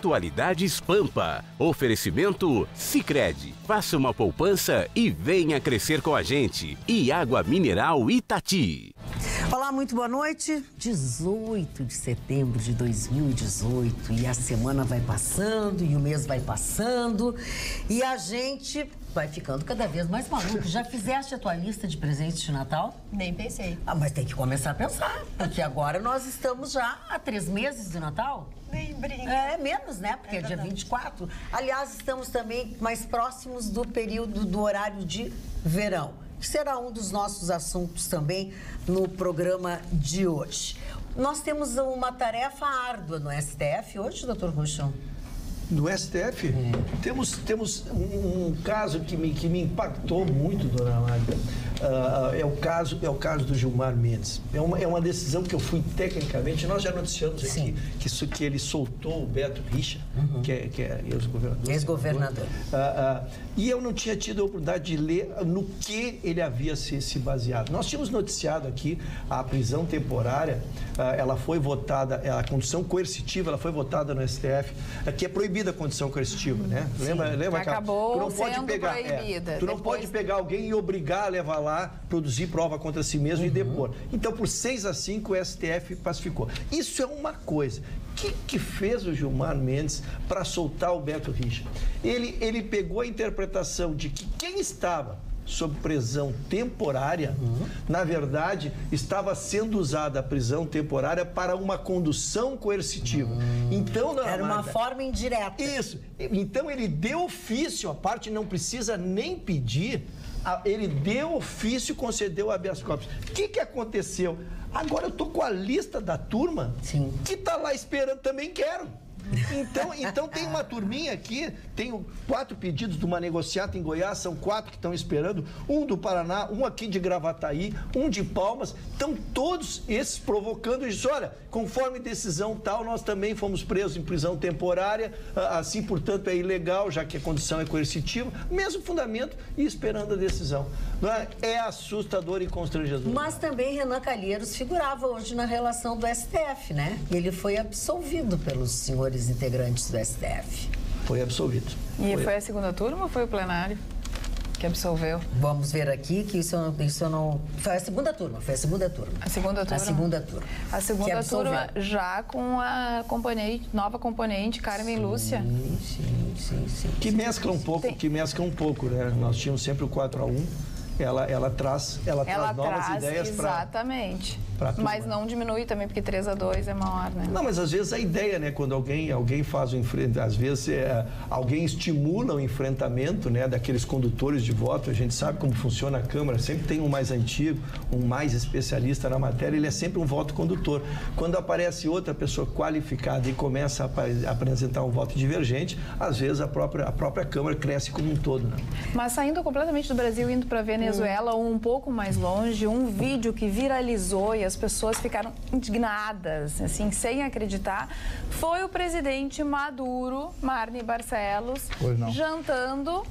Atualidades Pampa. Oferecimento Sicredi. Faça uma poupança e venha crescer com a gente. E Água Mineral Itati. Olá, muito boa noite. 18 de setembro de 2018 e a semana vai passando e o mês vai passando e a gente vai ficando cada vez mais maluco. Já fizeste a tua lista de presentes de Natal? Nem pensei. Mas tem que começar a pensar, porque agora nós estamos já há 3 meses de Natal. Nem brinca. É menos, né? Porque é dia 24. Aliás, estamos também mais próximos do período do horário de verão, que será um dos nossos assuntos também no programa de hoje. Nós temos uma tarefa árdua no STF hoje, doutor Rochon. No STF, temos um caso que me impactou muito, dona Magda. É o caso do Gilmar Mendes. É uma decisão que eu fui tecnicamente, nós já noticiamos aqui que ele soltou o Beto Richa, que é ex-governador. E eu não tinha tido a oportunidade de ler no que ele havia se baseado. Nós tínhamos noticiado aqui a prisão temporária, ela foi votada, a condição coercitiva, ela foi votada no STF, que é proibida a condição coercitiva, né? Lembra acabou tu não pode sendo pegar, proibida. tu não pode pegar alguém e obrigar a levar lá, produzir prova contra si mesmo e depor. Então, por 6-5, o STF pacificou. Isso é uma coisa. O que fez o Gilmar Mendes para soltar o Beto Richa? Ele pegou a interpretação de que quem estava sob prisão temporária, na verdade, estava sendo usada a prisão temporária para uma condução coercitiva. Então, era uma forma indireta. Isso. Então, ele deu ofício, a parte não precisa nem pedir, ele deu ofício e concedeu habeas corpus. O que aconteceu? Agora eu estou com a lista da turma que está lá esperando, também quero. Então tem uma turminha aqui, tenho 4 pedidos de uma negociata em Goiás, são 4 que estão esperando, um do Paraná, um aqui de Gravataí, um de Palmas, estão todos esses provocando isso. Olha, conforme decisão tal, nós também fomos presos em prisão temporária, assim, portanto, é ilegal, já que a condição é coercitiva, mesmo fundamento e esperando a decisão. É assustador e constrangedor. Mas também Renan Calheiros figurava hoje na relação do STF, né? Ele foi absolvido pelos senhores integrantes do STF. Foi absolvido. E foi a segunda turma ou foi o plenário que absolveu? Vamos ver aqui que isso não... Foi a segunda turma, A segunda turma? A segunda turma. A segunda turma já com a nova componente, Carmen Lúcia. Sim. Que mescla um pouco, né? Nós tínhamos sempre o 4-1. Ela traz novas ideias para... Exatamente. Mas não diminui também, porque 3-2 é maior, né? Não, mas às vezes a ideia, né? Quando alguém faz o enfrentamento, às vezes alguém estimula o enfrentamento, né? Daqueles condutores de voto, a gente sabe como funciona a Câmara, sempre tem um mais antigo, um mais especialista na matéria, ele é sempre um voto condutor. Quando aparece outra pessoa qualificada e começa a apresentar um voto divergente, às vezes a própria Câmara cresce como um todo, né? Mas saindo completamente do Brasil, indo para Venezuela, um pouco mais longe, um vídeo que viralizou e as pessoas ficaram indignadas, assim, sem acreditar, foi o presidente Maduro, Marni Barcelos, jantando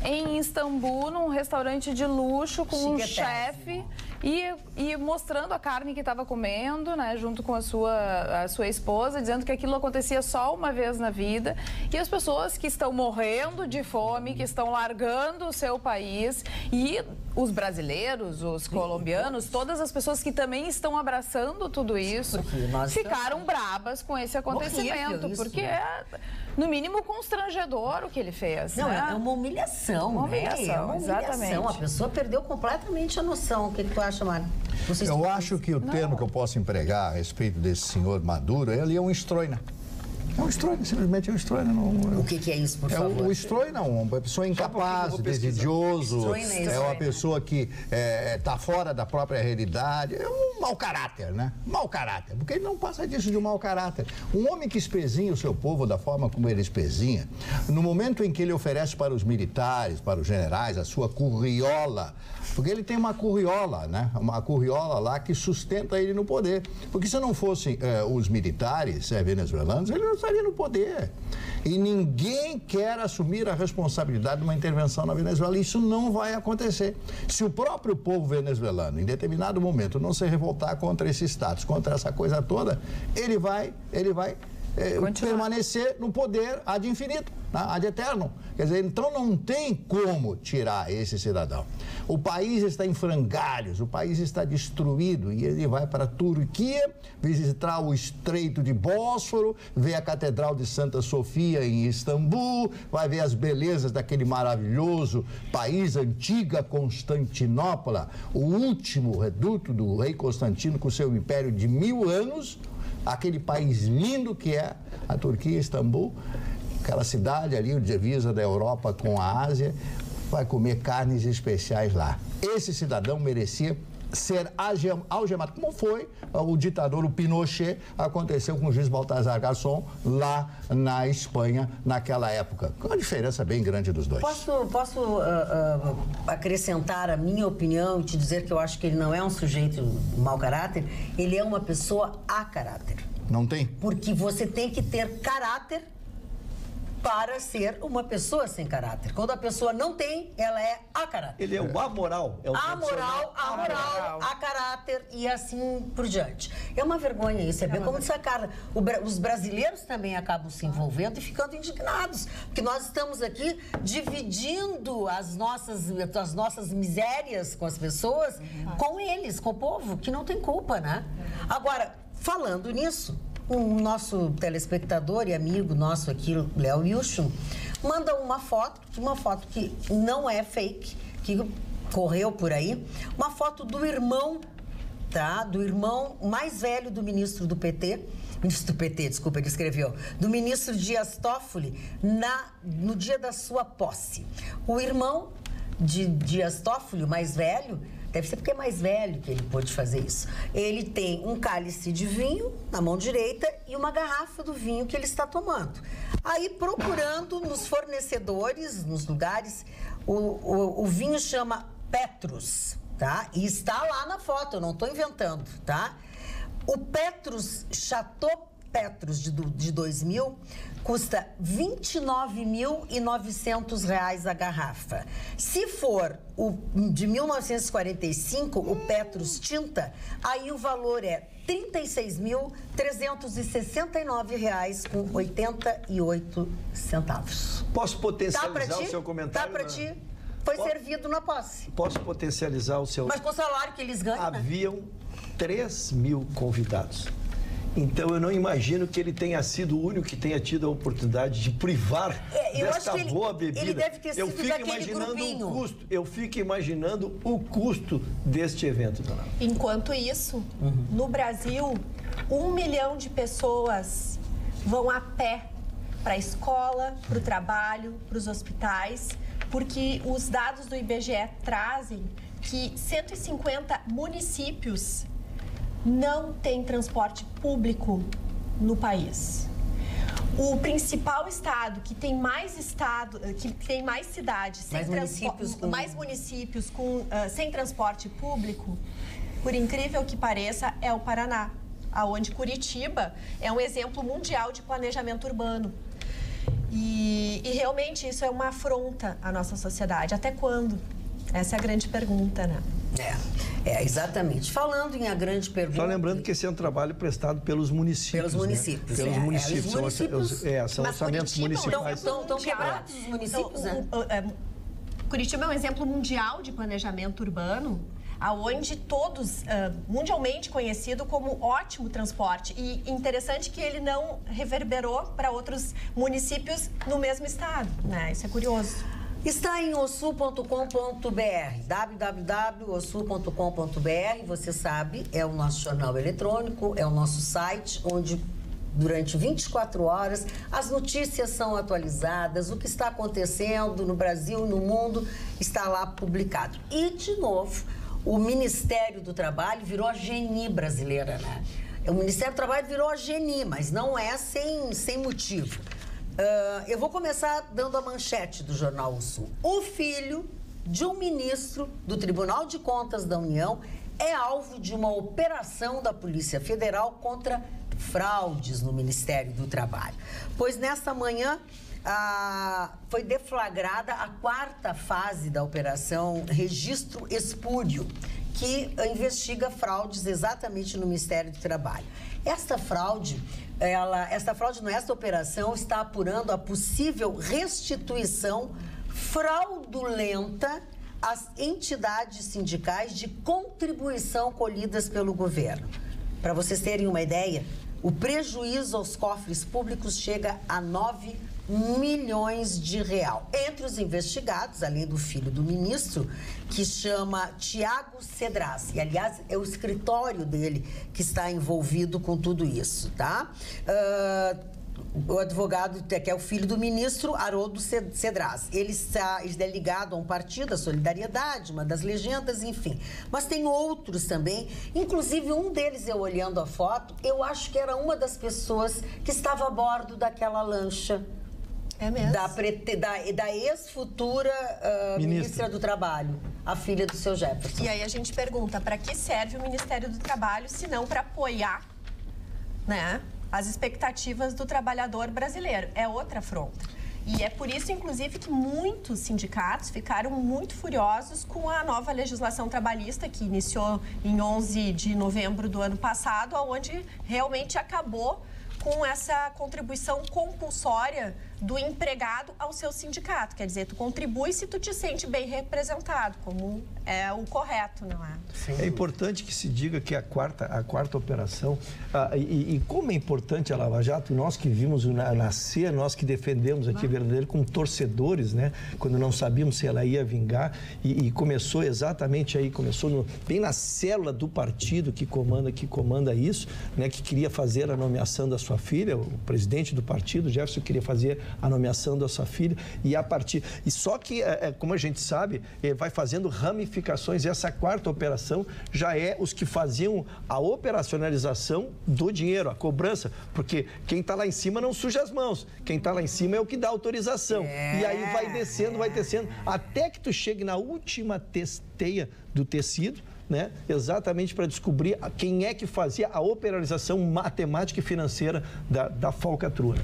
em Istambul, num restaurante de luxo, com um chefe e mostrando a carne que estava comendo, né, junto com a sua esposa, dizendo que aquilo acontecia só uma vez na vida. E as pessoas que estão morrendo de fome, que estão largando o seu país, e os brasileiros, os colombianos, todas as pessoas que também estão abraçando tudo isso, ficaram brabas com esse acontecimento, porque é, no mínimo, constrangedor o que ele fez. Não, né? é uma humilhação. Uma humilhação, exatamente. A pessoa perdeu completamente a noção. O que tu acha, Mário? Eu acho que o termo que eu posso empregar a respeito desse senhor Maduro, ele é um estroina. É um estroina, simplesmente é um estroina. O que é isso, por favor? O estroina, uma pessoa incapaz, desidioso, é uma pessoa que está fora da própria realidade, é um mau caráter, né? Mau caráter, porque ele não passa disso de um mau caráter. Um homem que espezinha o seu povo da forma como ele espezinha, no momento em que ele oferece para os militares, para os generais, a sua curriola, porque ele tem uma curriola, né? Uma curriola lá que sustenta ele no poder. Porque se não fossem os militares venezuelanos, ele não estaria no poder. E ninguém quer assumir a responsabilidade de uma intervenção na Venezuela. Isso não vai acontecer. Se o próprio povo venezuelano, em determinado momento, não se revoltar contra esse status, contra essa coisa toda, ele vai permanecer no poder ad infinito, ad eterno. Quer dizer, então não tem como tirar esse cidadão. O país está em frangalhos, o país está destruído e ele vai para a Turquia visitar o Estreito de Bósforo, ver a Catedral de Santa Sofia em Istambul, vai ver as belezas daquele maravilhoso país, antiga Constantinopla, o último reduto do rei Constantino com seu império de 1000 anos, aquele país lindo que é a Turquia, Istambul, aquela cidade ali, divisa da Europa com a Ásia, vai comer carnes especiais lá. Esse cidadão merecia ser algemado, como foi o ditador, o Pinochet, aconteceu com o juiz Baltasar Garzón lá na Espanha naquela época. Com uma diferença bem grande dos dois. Posso acrescentar a minha opinião e te dizer que eu acho que ele não é um sujeito mau caráter, ele é uma pessoa a caráter. Não tem? Porque você tem que ter caráter para ser uma pessoa sem caráter. Quando a pessoa não tem, ela é a caráter. Ele é o amoral. É o amoral, a caráter e assim por diante. É uma vergonha isso, é bem como disse a Carla. Os brasileiros também acabam se envolvendo e ficando indignados, porque nós estamos aqui dividindo as nossas misérias com as pessoas, com eles, com o povo, que não tem culpa, né? Agora, falando nisso, o nosso telespectador e amigo nosso aqui, Léo Wilson, manda uma foto que não é fake, que correu por aí, uma foto do irmão, tá? Do irmão mais velho do ministro do PT, ele escreveu, do ministro Dias Toffoli, no dia da sua posse. O irmão de Dias Toffoli, o mais velho, deve ser porque é mais velho que ele pôde fazer isso. Ele tem um cálice de vinho na mão direita e uma garrafa do vinho que ele está tomando. Aí, procurando nos fornecedores, nos lugares, o vinho chama Petrus, tá? E está lá na foto, eu não estou inventando, tá? O Petrus, Chateau Petrus de 2000, custa R$ 29.900 a garrafa. Se for o de 1945, o Petrus Tinta, aí o valor é R$ 36.369,88. Posso potencializar o seu comentário? Tá pra ti? Foi servido na posse. Posso potencializar o seu... Mas com o salário que eles ganham, Haviam 3.000 convidados. Então, eu não imagino que ele tenha sido o único que tenha tido a oportunidade de privar desta boa bebida. Ele deve ter sido daquele grupinho. Eu fico imaginando o custo deste evento, dona. Enquanto isso, no Brasil, 1 milhão de pessoas vão a pé para a escola, para o trabalho, para os hospitais, porque os dados do IBGE trazem que 150 municípios não tem transporte público no país. O principal estado que tem mais cidades, mais municípios sem transporte público, por incrível que pareça, é o Paraná, aonde Curitiba é um exemplo mundial de planejamento urbano. E realmente isso é uma afronta à nossa sociedade. Até quando? Essa é a grande pergunta, né? Exatamente. Falando em a grande pergunta... Só lembrando que esse é um trabalho prestado pelos municípios. Pelos municípios. Né? Pelos municípios. São orçamentos municipais. Estão quebrados os municípios, né? Curitiba é um exemplo mundial de planejamento urbano, aonde todos, mundialmente conhecido como ótimo transporte. E interessante que ele não reverberou para outros municípios no mesmo estado, né? Isso é curioso. Está em ossul.com.br, www.ossul.com.br, você sabe, é o nosso jornal eletrônico, é o nosso site, onde durante 24 horas as notícias são atualizadas, o que está acontecendo no Brasil e no mundo está lá publicado. E, de novo, o Ministério do Trabalho virou a GNI brasileira, né? O Ministério do Trabalho virou a GNI, mas não é sem motivo. Eu vou começar dando a manchete do Jornal O Sul. O filho de um ministro do Tribunal de Contas da União é alvo de uma operação da Polícia Federal contra fraudes no Ministério do Trabalho. Pois nesta manhã foi deflagrada a 4ª fase da Operação Registro Espúrio, que investiga fraudes exatamente no Ministério do Trabalho. Esta fraude nesta operação está apurando a possível restituição fraudulenta às entidades sindicais de contribuição colhidas pelo governo. Para vocês terem uma ideia, o prejuízo aos cofres públicos chega a 9 milhões de reais. Entre os investigados, além do filho do ministro, que chama Tiago Cedras. E, aliás, é o escritório dele que está envolvido com tudo isso, tá? O advogado, que é o filho do ministro, Haroldo Cedras. Ele é ligado a um partido, a Solidariedade, uma das legendas, enfim. Mas tem outros também, inclusive um deles, eu olhando a foto, eu acho que era uma das pessoas que estava a bordo daquela lancha. É mesmo? Da ex-futura ministra do Trabalho, a filha do seu Jefferson. E aí a gente pergunta, para que serve o Ministério do Trabalho, se não para apoiar, né, as expectativas do trabalhador brasileiro? É outra afronta. E é por isso, inclusive, que muitos sindicatos ficaram muito furiosos com a nova legislação trabalhista que iniciou em 11 de novembro do ano passado, onde realmente acabou com essa contribuição compulsória do empregado ao seu sindicato. Quer dizer, tu contribui se tu te sente bem representado, como é o correto, não é? É importante que se diga que a quarta operação, e como é importante a Lava Jato, nós que vimos nascer, nós que defendemos aqui verdadeiro como torcedores, né? Quando não sabíamos se ela ia vingar, e começou exatamente aí, bem na célula do partido que comanda isso, né? Que queria fazer a nomeação da sua filha, o presidente do partido, Jefferson, queria fazer a nomeação da sua filha, e só que, como a gente sabe, vai fazendo ramificações, e essa quarta operação já é os que faziam a operacionalização do dinheiro, a cobrança, porque quem está lá em cima não suja as mãos, quem está lá em cima é o que dá autorização, e aí vai descendo, até que tu chegue na última testeia do tecido, né? Exatamente para descobrir quem é que fazia a operação matemática e financeira da falcatrua.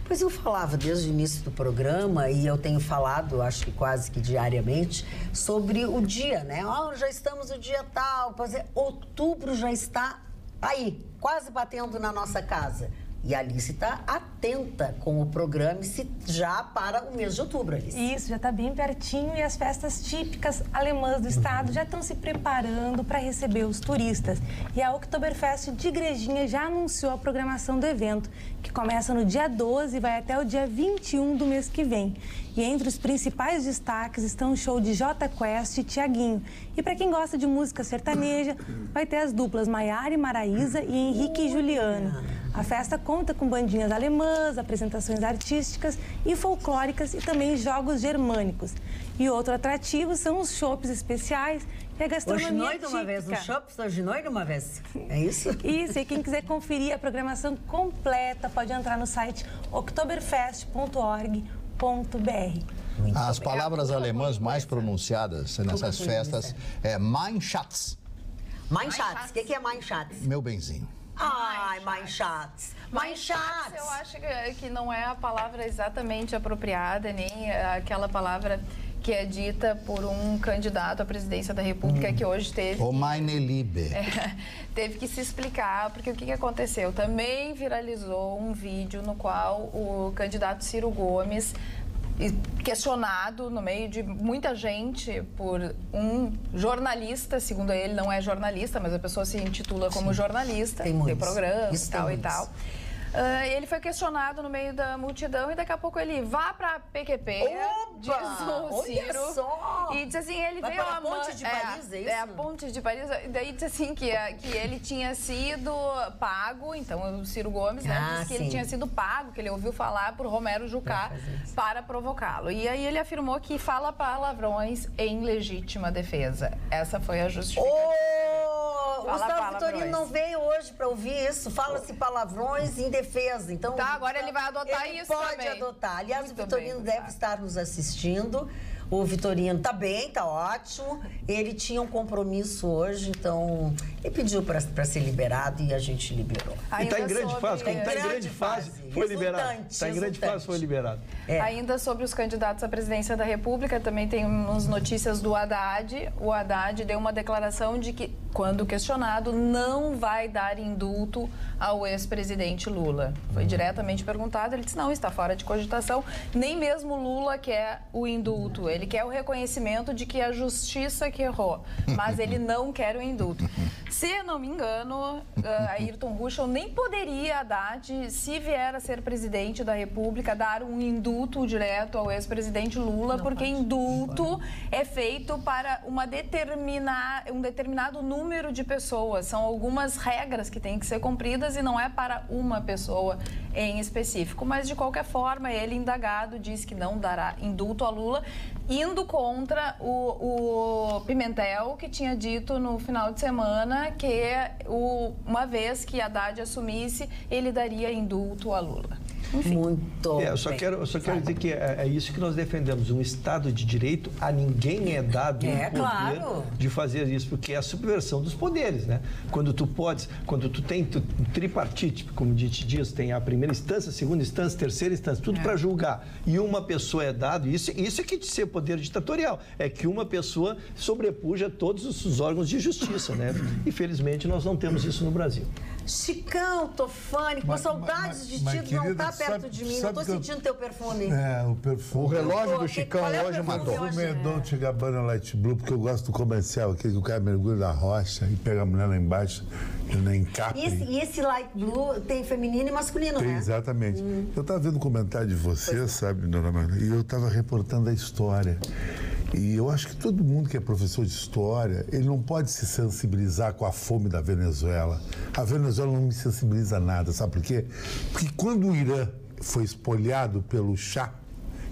Pois eu falava desde o início do programa, e eu tenho falado, acho que quase que diariamente, sobre o dia, né? Já estamos no dia tal, outubro já está aí, quase batendo na nossa casa. E a Alice está atenta com o programa já para o mês de outubro, Alice. Isso, já está bem pertinho, e as festas típicas alemãs do estado já estão se preparando para receber os turistas. E a Oktoberfest de Igrejinha já anunciou a programação do evento, que começa no dia 12 e vai até o dia 21 do mês que vem. E entre os principais destaques estão o show de Jota Quest e Tiaguinho. E para quem gosta de música sertaneja, vai ter as duplas Maiara e Maraísa e Henrique e Juliana. A festa conta com bandinhas alemãs, apresentações artísticas e folclóricas, e também jogos germânicos. E outro atrativo são os chopps especiais e a gastronomia hoje noite típica. Uma vez, os chopps hoje noite uma vez. É isso? Isso, e quem quiser conferir a programação completa pode entrar no site oktoberfest.org.br. As palavras alemãs mais pronunciadas nessas festas é Mein Schatz. Mein Schatz. O que é Mein Schatz? Meu benzinho. Ai, Mein Schatz. Mein Schatz. Eu acho que não é a palavra exatamente apropriada, nem aquela palavra que é dita por um candidato à presidência da República que hoje teve... O Meine Liebe. Teve que se explicar, porque o que aconteceu? Também viralizou um vídeo no qual o candidato Ciro Gomes, questionado no meio de muita gente por um jornalista, segundo ele não é jornalista, mas a pessoa se intitula como jornalista, tem programa e tal. Ele foi questionado no meio da multidão e daqui a pouco ele vá para PQP, diz o Ciro, e diz assim, ele veio a Ponte de Paris, é isso? É a Ponte de Paris, e daí diz assim que ele tinha sido pago, então o Ciro Gomes, né, disse que ele tinha sido pago, que ele ouviu falar por Romero Jucá para provocá-lo. E aí ele afirmou que fala palavrões em legítima defesa. Essa foi a justificativa. O Gustavo Vitorino não veio hoje para ouvir isso. Fala-se palavrões em defesa. Então, agora ele vai adotar isso também. Ele pode adotar. Aliás, o Vitorino deve estar nos assistindo. O Vitorino tá bem, tá ótimo. Ele tinha um compromisso hoje, então ele pediu para ser liberado e a gente liberou. E está em grande fase, como está em grande fase, foi liberado. Está em grande fase, foi liberado. Ainda sobre os candidatos à presidência da República, também tem umas notícias do Haddad. O Haddad deu uma declaração de que, quando questionado, não vai dar indulto ao ex-presidente Lula. Foi diretamente perguntado, ele disse não, está fora de cogitação. Nem mesmo Lula quer o indulto. Ele quer o reconhecimento de que a justiça que errou, mas ele não quer o indulto. Se não me engano, Ayrton Ruschel nem poderia, Haddad, se vier a ser presidente da República, dar um indulto direto ao ex-presidente Lula, porque indulto é feito para um determinado número de pessoas. São algumas regras que têm que ser cumpridas e não é para uma pessoa em específico. Mas, de qualquer forma, ele, indagado, diz que não dará indulto a Lula, indo contra o Pimentel, que tinha dito no final de semana que uma vez que Haddad assumisse, ele daria indulto a Lula. Enfim. Muito eu só quero dizer que é isso que nós defendemos. Um Estado de Direito, a ninguém é dado o poder de fazer isso, porque é a subversão dos poderes, né? Quando tu tem tripartite, como a gente diz, tem a primeira instância, a segunda instância, a terceira instância, tudo para julgar, e uma pessoa é dado, isso é que de ser poder ditatorial, é que uma pessoa sobrepuja todos os órgãos de justiça, né? Infelizmente, nós não temos isso no Brasil. Chicão, Tofani, com saudades de ti, não tá perto de mim, não tô sentindo teu perfume. O perfume. O relógio do Chicão hoje matou. O perfume é Dolce & Gabbana Light Blue, porque eu gosto do comercial, aquele que o cara mergulha na rocha e pega a mulher lá embaixo e na encapre. E esse Light Blue tem feminino e masculino, tem, né? Exatamente. Eu estava vendo um comentário de você, sabe, dona Maria, e eu estava reportando a história. E eu acho que todo mundo que é professor de história, ele não pode se sensibilizar com a fome da Venezuela. A Venezuela não me sensibiliza nada, sabe por quê? Porque quando o Irã foi espoliado pelo Shah,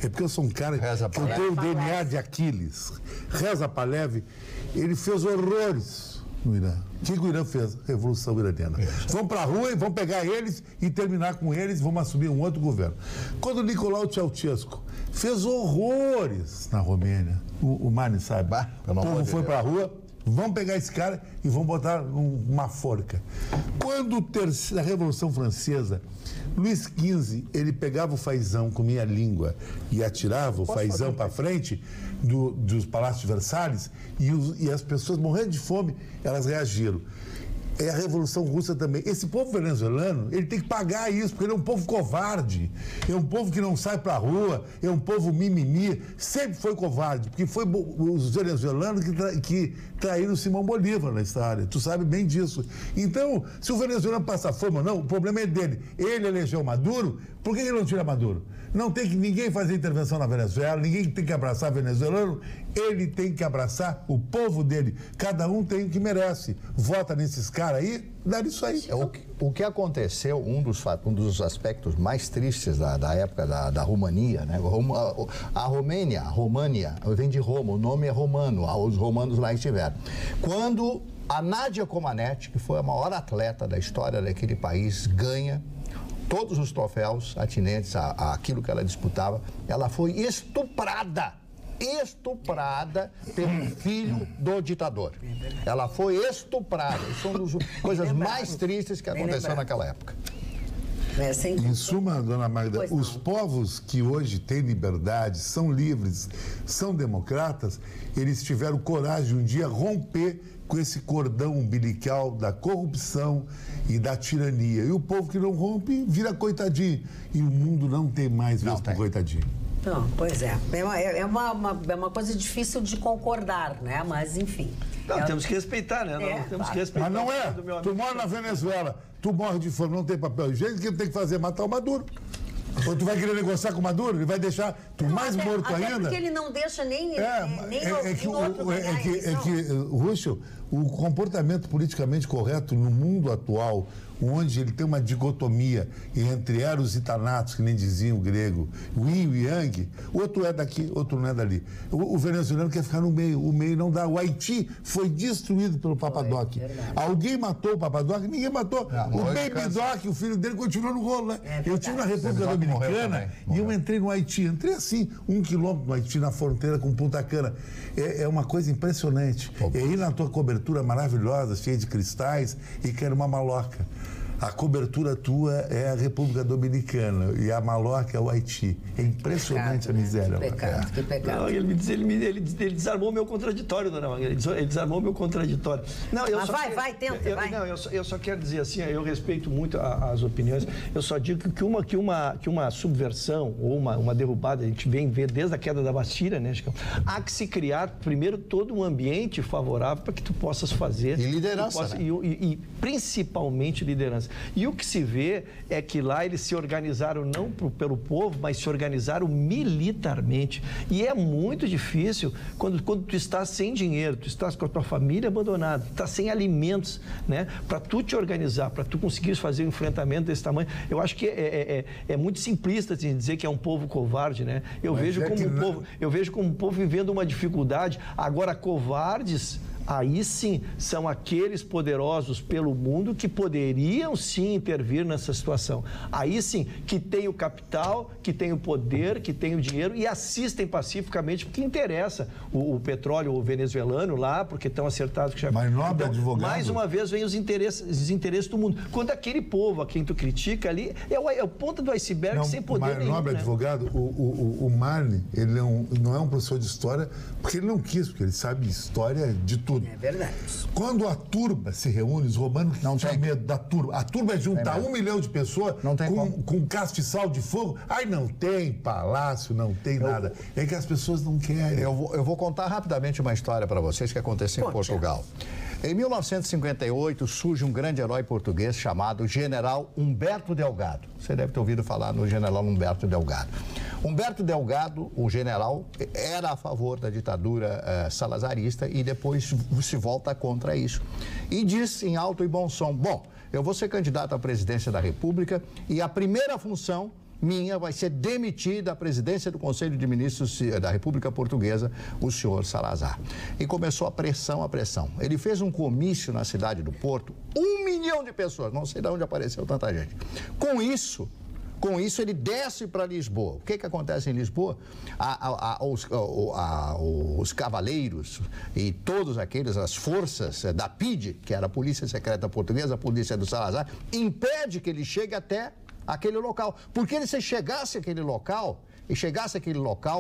é porque eu sou um cara que eu tenho o DNA de Aquiles. Reza Pahlavi, ele fez horrores no Irã. O que o Irã fez? Revolução iraniana. Vamos para a rua e vamos pegar eles e terminar com eles, vamos assumir um outro governo. Quando o Nicolau Ceausescu fez horrores na Romênia, o Mani sabe, o povo foi para a rua, vamos pegar esse cara e vamos botar uma forca. Quando a Revolução Francesa, Luís XV, ele pegava o fazão, comia a língua e atirava o fazão para frente dos palácios de Versalhes e as pessoas morrendo de fome, elas reagiram. É a Revolução Russa também. Esse povo venezuelano, ele tem que pagar isso, porque ele é um povo covarde, é um povo que não sai pra rua, é um povo mimimi, sempre foi covarde, porque foi os venezuelanos que traíram Simão Bolívar na história, tu sabe bem disso. Então, se o venezuelano passa fome ou não, o problema é dele. Ele elegeu Maduro, por que ele não tira Maduro? Não tem que ninguém fazer intervenção na Venezuela, ninguém tem que abraçar venezuelano, ele tem que abraçar o povo dele. Cada um tem o que merece. Vota nesses caras aí, dá isso aí. O que aconteceu, um dos aspectos mais tristes da época da Romania, né? A România, vem de Roma, o nome é romano, os romanos lá estiveram. Quando a Nadia Comaneci, que foi a maior atleta da história daquele país, ganha todos os troféus atinentes àquilo que ela disputava, ela foi estuprada pelo filho do ditador. Ela foi estuprada. Isso é uma das coisas mais tristes que aconteceu naquela época. Em suma, dona Magda, os povos que hoje têm liberdade, são livres, são democratas, eles tiveram coragem de um dia romper com esse cordão umbilical da corrupção e da tirania. E o povo que não rompe vira coitadinho. E o mundo não tem mais vez para coitadinho. Não, pois é. É uma coisa difícil de concordar, né? Mas, enfim. Não, temos que respeitar, né? Temos que respeitar. Mas não é. Tu mora na Venezuela, tu morre de fome, não tem papel higiênico, o que tu tem que fazer? Matar o Maduro. Ou tu vai querer negociar com o Maduro? Ele vai deixar tu mais morto ainda? Porque ele não deixa nem o Ruschel, o comportamento politicamente correto no mundo atual, onde ele tem uma dicotomia entre eros e thanatos, que nem dizia o grego, yin e yang, outro é daqui, outro não é dali. O venezuelano quer ficar no meio, o meio não dá. O Haiti foi destruído pelo Papadoc. Alguém matou o Papadoc? Ninguém matou. O Baby Doc, o filho dele, continuou no rolo, né? Eu estive na República Dominicana e eu entrei no Haiti. Entrei assim, 1 quilômetro no Haiti, na fronteira com Punta Cana. É uma coisa impressionante. E aí na tua cobertura maravilhosa, cheia de cristais, e quero uma maloca. A cobertura tua é a República Dominicana e a maloca é o Haiti. É impressionante, pecado, a miséria. Que pecado, que pecado. Não, ele desarmou meu contraditório, dona Magda. Ele desarmou meu contraditório. Não, mas vai, tenta, vai. Não, eu só quero dizer assim, eu respeito muito as opiniões, eu só digo que uma subversão ou uma derrubada, a gente vem ver desde a queda da Bastilha, né, Chico? Há que se criar, primeiro, todo um ambiente favorável para que tu possas fazer. E liderança, né? E principalmente liderança. E o que se vê é que lá eles se organizaram não pelo povo, mas se organizaram militarmente. E é muito difícil quando tu estás sem dinheiro, tu estás com a tua família abandonada, tu estás sem alimentos, né? Para tu te organizar, para tu conseguir fazer um enfrentamento desse tamanho. Eu acho que é muito simplista dizer que é um povo covarde, né? Eu vejo como um povo vivendo uma dificuldade. Agora, covardes, aí sim são aqueles poderosos pelo mundo que poderiam sim intervir nessa situação. Aí sim que tem o capital, que tem o poder, que tem o dinheiro e assistem pacificamente porque interessa o petróleo venezuelano lá, porque estão acertados que já... Mas nobre advogado... Mais uma vez vem os interesses do mundo. Quando aquele povo a quem tu critica ali é o ponto do iceberg sem poder nenhum. Nobre advogado, o Marne, ele não é um professor de história porque ele não quis, porque ele sabe história de tudo. É verdade. Quando a turba se reúne, os romanos não tinham medo da turba. A turba é juntar 1 milhão de pessoas com castiçal de fogo. Aí não tem palácio, não tem nada. É que as pessoas não querem. Eu vou contar rapidamente uma história para vocês que aconteceu em Portugal. Em 1958, surge um grande herói português chamado General Humberto Delgado. Você deve ter ouvido falar no General Humberto Delgado. Humberto Delgado, o general, era a favor da ditadura salazarista e depois se volta contra isso. E diz em alto e bom som, bom, eu vou ser candidato à presidência da República e a primeira função minha vai ser demitir da presidência do Conselho de Ministros da República Portuguesa o senhor Salazar. E começou a pressão. Ele fez um comício na cidade do Porto, 1 milhão de pessoas, não sei de onde apareceu tanta gente. Com isso, ele desce para Lisboa. O que acontece em Lisboa? Os cavaleiros e todos aqueles, as forças da PIDE, que era a Polícia Secreta Portuguesa, a polícia do Salazar, impede que ele chegue até aquele local. Porque se chegasse àquele local,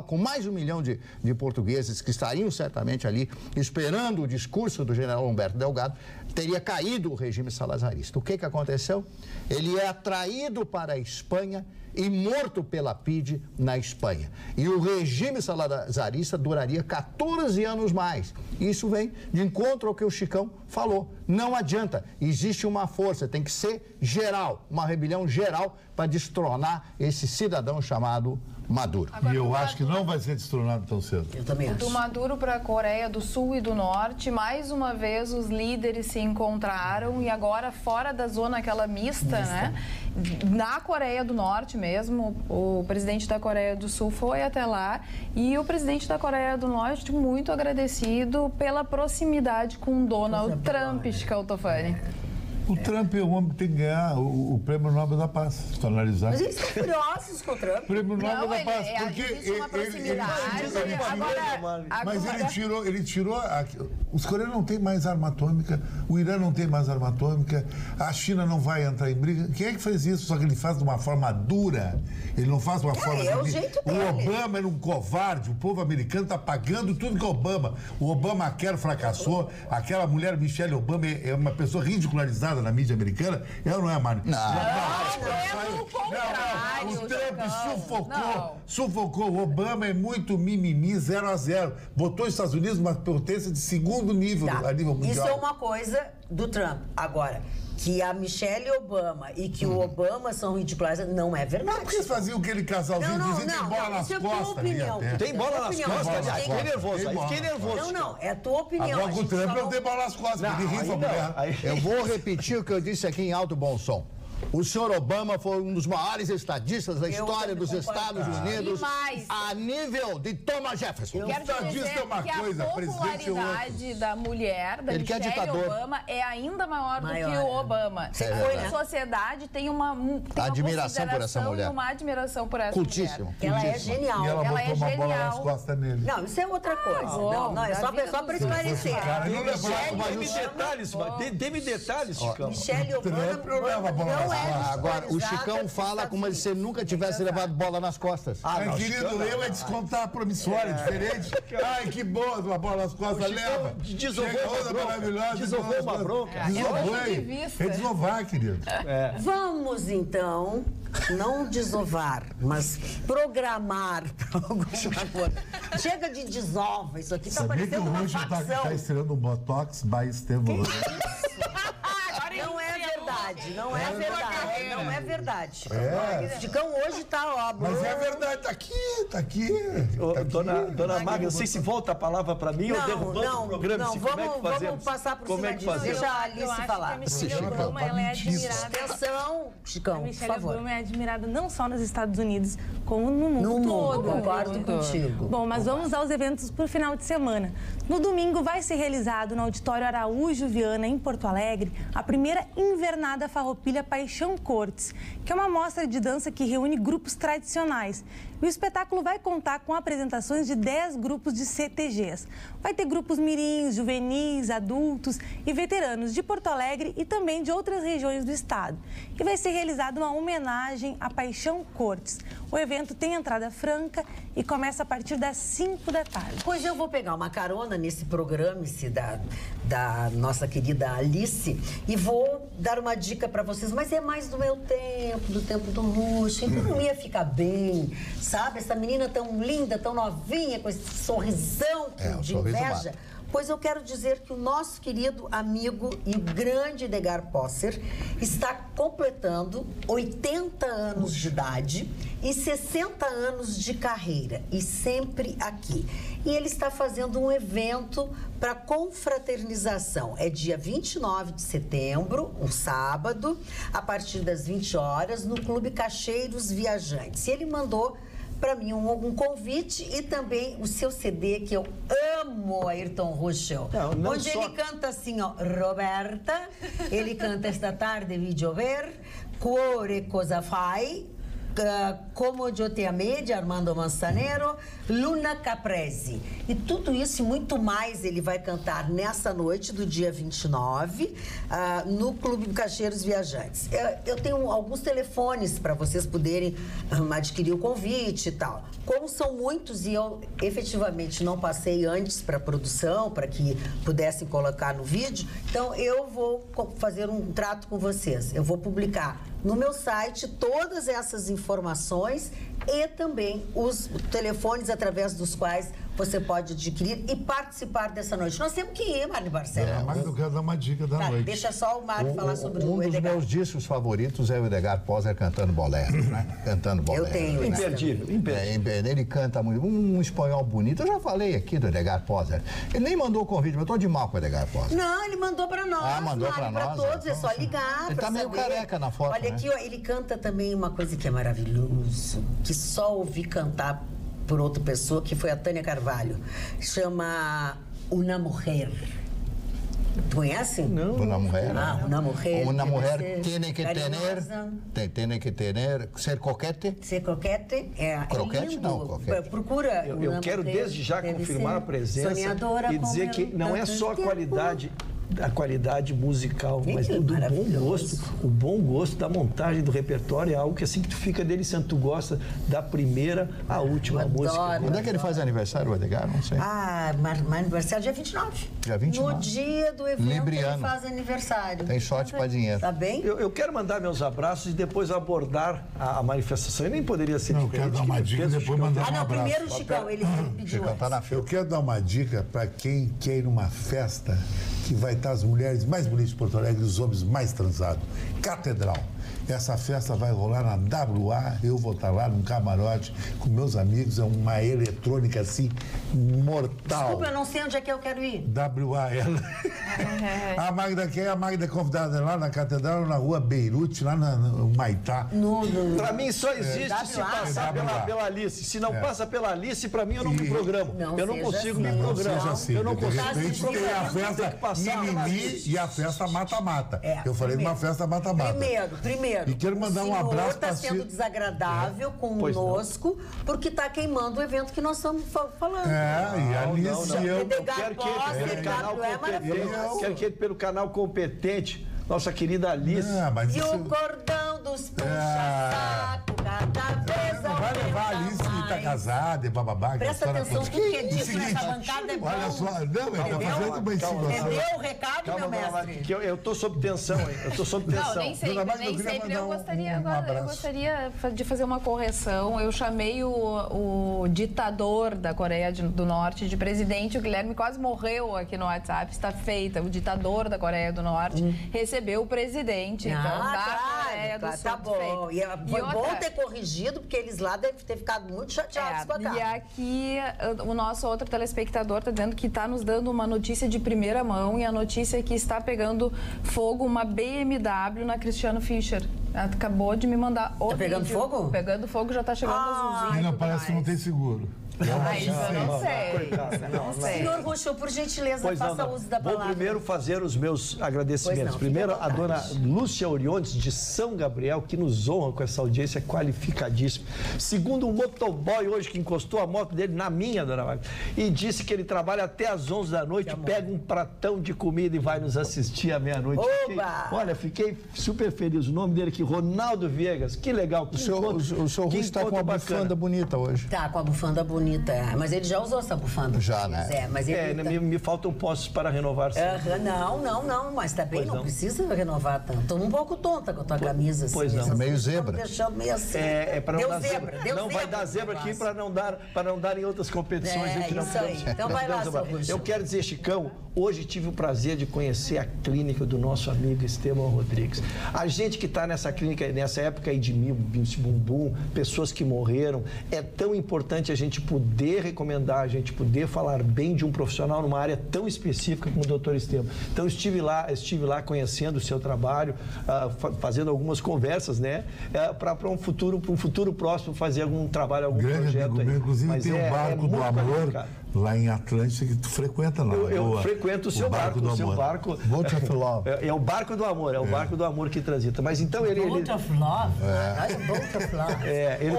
com mais de 1 milhão de portugueses que estariam certamente ali esperando o discurso do general Humberto Delgado, teria caído o regime salazarista. O que aconteceu? Ele é atraído para a Espanha e morto pela PIDE na Espanha. E o regime salazarista duraria 14 anos mais. Isso vem de encontro ao que o Chicão falou. Não adianta, existe uma força, tem que ser geral, uma rebelião geral para destronar esse cidadão chamado Maduro. Agora, e eu acho que não vai ser destronado tão cedo. Eu também acho. Do Maduro para a Coreia do Sul e do Norte, mais uma vez os líderes se encontraram e agora fora da zona aquela mista, né? Na Coreia do Norte mesmo, o presidente da Coreia do Sul foi até lá e o presidente da Coreia do Norte muito agradecido pela proximidade com Donald Trump, Chico Tofani. O Trump é o homem que tem que ganhar o Prêmio Nobel da Paz, se tu analisar. Mas eles estão furiosos com o Trump. Prêmio Nobel da Paz, porque existe uma proximidade. Mas ele tirou... Os coreanos não têm mais arma atômica, o Irã não tem mais arma atômica, a China não vai entrar em briga. Quem é que fez isso? Só que ele faz de uma forma dura, ele não faz de uma forma... É o jeito dele. O Obama era um covarde, o povo americano está pagando tudo que o Obama. O Obamacare fracassou, aquela mulher Michelle Obama é uma pessoa ridicularizada na mídia americana, ela não é, Mari? Não, pelo contrário. O Trump sufocou. O Obama é muito mimimi, 0-0. Botou os Estados Unidos uma potência de segundo nível a nível mundial. Isso é uma coisa do Trump. Agora, que a Michelle Obama e que o Obama são ridiculados, não é verdade. Por que eles faziam aquele casalzinho dizendo tem bola nas costas ali até? Tem bola nas costas? Fiquei nervoso, aí fiquei nervoso. Não, é a tua opinião. Agora com o Trump não tem bola nas costas, ele rifa a mulher. Eu vou repetir o que eu disse aqui em alto bom som. O senhor Obama foi um dos maiores estadistas da história dos Estados Unidos a nível de Thomas Jefferson. Quero te dizer que a popularidade da mulher, da Michelle Obama, é ainda maior do que o Obama. A sociedade tem uma admiração por essa mulher. Uma admiração por essa Cultíssimo. mulher. Ela é genial. E ela botou uma bola nas costas nele. Não, isso é outra coisa. Não, é só para esclarecer. Dê-me detalhes, Chicão. Michelle Obama agora, o Chicão fala como se você nunca tivesse levado bola nas costas. Querido, eu é descontar a promissória, diferente. Ai, que boa, uma bola nas costas, leva. Desovou uma bronca. É desovar, querido. Vamos, então, não desovar, mas programar para alguma coisa. Chega de desova, isso aqui tá parecendo uma facção. Tá estreando um Botox by Estevam. Não é verdade, não é verdade, não é verdade. É. Chicão hoje tá, ó. Mas é verdade, tá aqui. Dona Magda, não sei se volta a palavra para mim ou derrubando o programa. Não, vamos passar por cima disso. Deixa a Alice falar. A Michelle Obama, ela é admirada. Atenção, Chicão, por favor. A Michelle Obama é admirada não só nos Estados Unidos, como no mundo todo. Concordo contigo. Bom, mas vamos aos eventos para o final de semana. No domingo vai ser realizado no Auditório Araújo Viana, em Porto Alegre, a primeira Invernada Farroupilha Paixão Cortes, que é uma mostra de dança que reúne grupos tradicionais. E o espetáculo vai contar com apresentações de 10 grupos de CTGs. Vai ter grupos mirins, juvenis, adultos e veteranos de Porto Alegre e também de outras regiões do estado. E vai ser realizada uma homenagem à Paixão Cortes. O evento tem entrada franca e começa a partir das 5 da tarde. Pois eu vou pegar uma carona nesse programa da nossa querida Alice e vou dar uma dica para vocês, mas é mais do meu tempo, do tempo do luxo, então não ia ficar bem, sabe? Essa menina tão linda, tão novinha, com esse sorrisão de inveja. Pois eu quero dizer que o nosso querido amigo e grande Edgar Posser está completando 80 anos de idade e 60 anos de carreira, e sempre aqui. E ele está fazendo um evento para confraternização. É dia 29 de setembro, um sábado, a partir das 20 horas, no Clube Caixeiros Viajantes. E ele mandou para mim um convite e também o seu CD, que eu amo, Ayrton Ruschel. Onde ele canta assim, ó, Roberta, ele canta Esta tarde vi llover, Cuore cosa fai, Como eu te amei, de Armando Manzanero, Luna Caprese. E tudo isso e muito mais ele vai cantar nessa noite do dia 29, no Clube Caixeiros Viajantes. Eu tenho alguns telefones para vocês poderem adquirir o convite e tal. Como são muitos e eu efetivamente não passei antes para a produção, para que pudessem colocar no vídeo, então eu vou fazer um trato com vocês. Eu vou publicar no meu site todas essas informações e também os telefones através dos quais você pode adquirir e participar dessa noite. Nós temos que ir, Mário Barcelos. Mas eu quero dar uma dica da noite. Deixa só o Mário falar sobre o Edgar. Um dos meus discos favoritos é o Edgar Posser cantando bolero, né? Cantando bolero. Eu tenho. Imperdível. Ele canta muito, um espanhol bonito. Eu já falei aqui do Edgar Posser. Ele nem mandou o convite, mas eu tô de mal com o Edgar Posser. Não, ele mandou pra nós. Mandou pra nós. Pra todos, é só ligar. Ele tá meio careca na foto. Olha aqui, ó, ele canta também uma coisa que é maravilhoso, que só ouvi cantar por outra pessoa, que foi a Tânia Carvalho. Chama Una Mujer. Tu conhece? Não. Una Mujer. Una Mujer. Una Mujer tiene que ter, ser coquete. Ser coquete é croquete, lindo. não, coquete. Procura. Eu quero desde já confirmar a presença e dizer que não é só a qualidade musical, mas do bom gosto da montagem do repertório é algo que assim que tu fica deliciando, tu gosta da primeira à última música. Quando é que ele faz aniversário, o Edgar? Não sei. Aniversário dia 29. Dia 29. No dia do evento Libriano. ele faz aniversário. Tem sorte para dinheiro. Tá bem? Eu quero mandar meus abraços e depois abordar a manifestação. Eu nem poderia ser diferente. Eu quero dar uma dica e depois mandar um abraço. Primeiro o Chicão, ele pediu. Tá na fila. Eu quero dar uma dica para quem quer ir numa festa que vai estar as mulheres mais bonitas de Porto Alegre e os homens mais transados. Catedral. Essa festa vai rolar na WA, eu vou estar lá num camarote com meus amigos, é uma eletrônica assim, mortal. Desculpa, eu não sei onde é que eu quero ir. WA, ela. A Magda, quem é a Magda convidada lá na Catedral, na rua Beirute, lá no Maitá. Pra mim só existe se passar pela Alice. Se não passa pela Alice, pra mim eu não me programo. Eu não consigo me programar. Assim, eu não consigo me tem a festa mimimi e a festa mata-mata. Eu falei de uma festa mata-mata. Primeiro. E quero mandar um abraço para o senhor está sendo desagradável conosco, porque está queimando o evento que nós estamos falando. E a Alice e eu quero que ele, pelo canal competente, nossa querida Alice. E o cordão dos puxa-saco, cada vez não vai levar a Alice que tá casada e bababá. Presta atenção, tudo que é dito nessa bancada é bom. Olha só, não, ele tá fazendo uma insinuação. Entendeu o recado, meu mestre? Eu tô sob tensão, hein? Eu tô sob tensão. Não, nem sempre. Eu gostaria de fazer uma correção. Eu chamei o ditador da Coreia do Norte de presidente. O Guilherme quase morreu aqui no WhatsApp. Está feita. O ditador da Coreia do Norte recebeu o presidente da Coreia do Sul. Tá bom. E foi bom ter corrigido, porque eles lá devem ter ficado muito chateados com a cara. E aqui o nosso outro telespectador está dizendo que está nos dando uma notícia de primeira mão, e a notícia é que está pegando fogo uma BMW na Cristiano Fischer. Acabou de me mandar o vídeo. Pegando fogo? Pegando fogo, já está chegando azulzinho. E não parece que não tem seguro. Isso eu não sei. Senhor Roxo, por gentileza, faça uso da palavra. Vou primeiro fazer os meus agradecimentos. Primeiro, a dona Lúcia Oriontes, de São Gabriel, que nos honra com essa audiência qualificadíssima. Segundo, um motoboy hoje que encostou a moto dele na minha, dona Magda, e disse que ele trabalha até às 11 da noite, pega um pratão de comida e vai nos assistir à meia-noite. Fiquei super feliz. O nome dele aqui, Ronaldo Viegas. Que legal. O senhor Russo está com uma bufanda bonita hoje. Tá, com a bufanda bonita. Mas ele já usou essa bufanda. Já, né? Mas ele me faltam postos para renovar. Não, mas também não precisa renovar tanto. Estou um pouco tonta com a tua camisa. Assim, pois não. Meio zebra. Deixando meio assim. Para não dar zebra. Não vai dar zebra aqui para não dar em outras competições. Isso aí. Então vai lá, seu Russo. Eu quero dizer, Chicão, hoje tive o prazer de conhecer a clínica do nosso amigo Estevão Rodrigues. A gente que está nessa clínica, nessa época aí de bumbum, pessoas que morreram, é tão importante a gente poder recomendar, a gente poder falar bem de um profissional numa área tão específica como o Dr. Estevão. Então, estive lá conhecendo o seu trabalho, fazendo algumas conversas, né? Para um futuro próximo fazer algum trabalho, algum projeto. Amigo meu, inclusive tem o Barco do Amor lá em Atlântica que tu frequenta lá. Eu frequento o seu barco. O seu barco. Boat of Love. É o barco do amor, é o barco do amor que transita. Mas então ele. Boat of Love? Boat of Love. Ele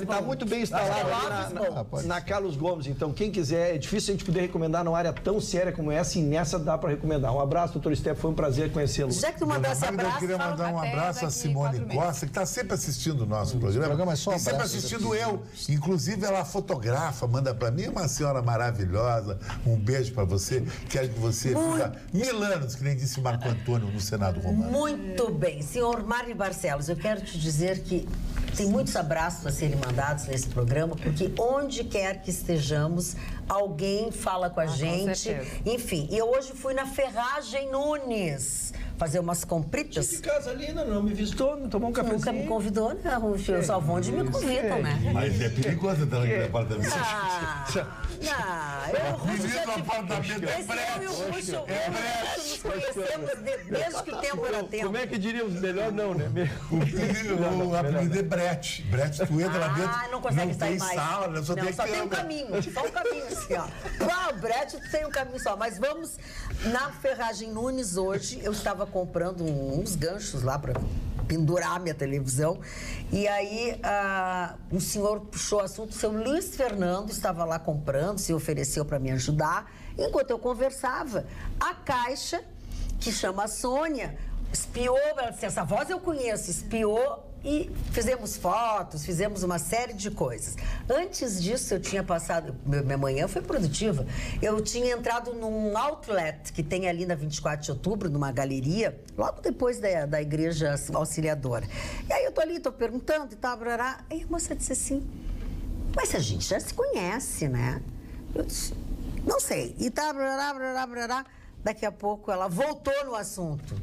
está muito bem instalado ali na Carlos Gomes. Então, quem quiser, é difícil a gente poder recomendar numa área tão séria como essa, e nessa dá para recomendar. Um abraço, doutor Estevão, foi um prazer conhecê-lo. Já que tu mandasse abraço, eu queria mandar um abraço a Simone Costa, que está sempre assistindo o nosso programa. Está sempre assistindo eu. Inclusive, ela fotografa, manda para mim, uma senhora maravilhosa. Um beijo para você. Quero que você viva 1000 anos, que nem disse Marco Antônio no Senado Romano. Muito bem. Senhor Mário Barcelos, eu quero te dizer que tem muitos abraços a serem mandados nesse programa, porque onde quer que estejamos, alguém fala com a gente. Enfim, eu hoje fui na Ferragem Nunes fazer umas compritas. De casa ali, não me visitou, não tomou um cafezinho. Nunca me convidou, né, Rufio? Só vão onde me convidam, né? Mas é perigoso entrar naquele apartamento. Eu e o Russo nos conhecemos desde que o tempo era tempo. Como é que diríamos? Melhor não, né? O apelido é Brete. Brete, tu entra lá dentro, não consegue sair mais. Sala, só tem um caminho, só um caminho assim, ó. O Brete tem um caminho só. Mas vamos na Ferragem Nunes hoje. Eu estava comprando uns ganchos lá para pendurar minha televisão. E aí, um senhor puxou o assunto, o seu Luiz Fernando estava lá comprando, se ofereceu para me ajudar. Enquanto eu conversava, a Caixa, que chama a Sônia, espiou, ela disse, essa voz eu conheço, espiou, e fizemos fotos, fizemos uma série de coisas. Antes disso, eu tinha passado... Minha manhã foi produtiva. Eu tinha entrado num outlet que tem ali na 24 de outubro, numa galeria, logo depois da Igreja Auxiliadora. E aí eu tô ali, tô perguntando e tal, brará. Aí a moça disse assim, mas a gente já se conhece, né? Eu disse, não sei. E tá, brará, brará, brará. daqui a pouco ela voltou no assunto.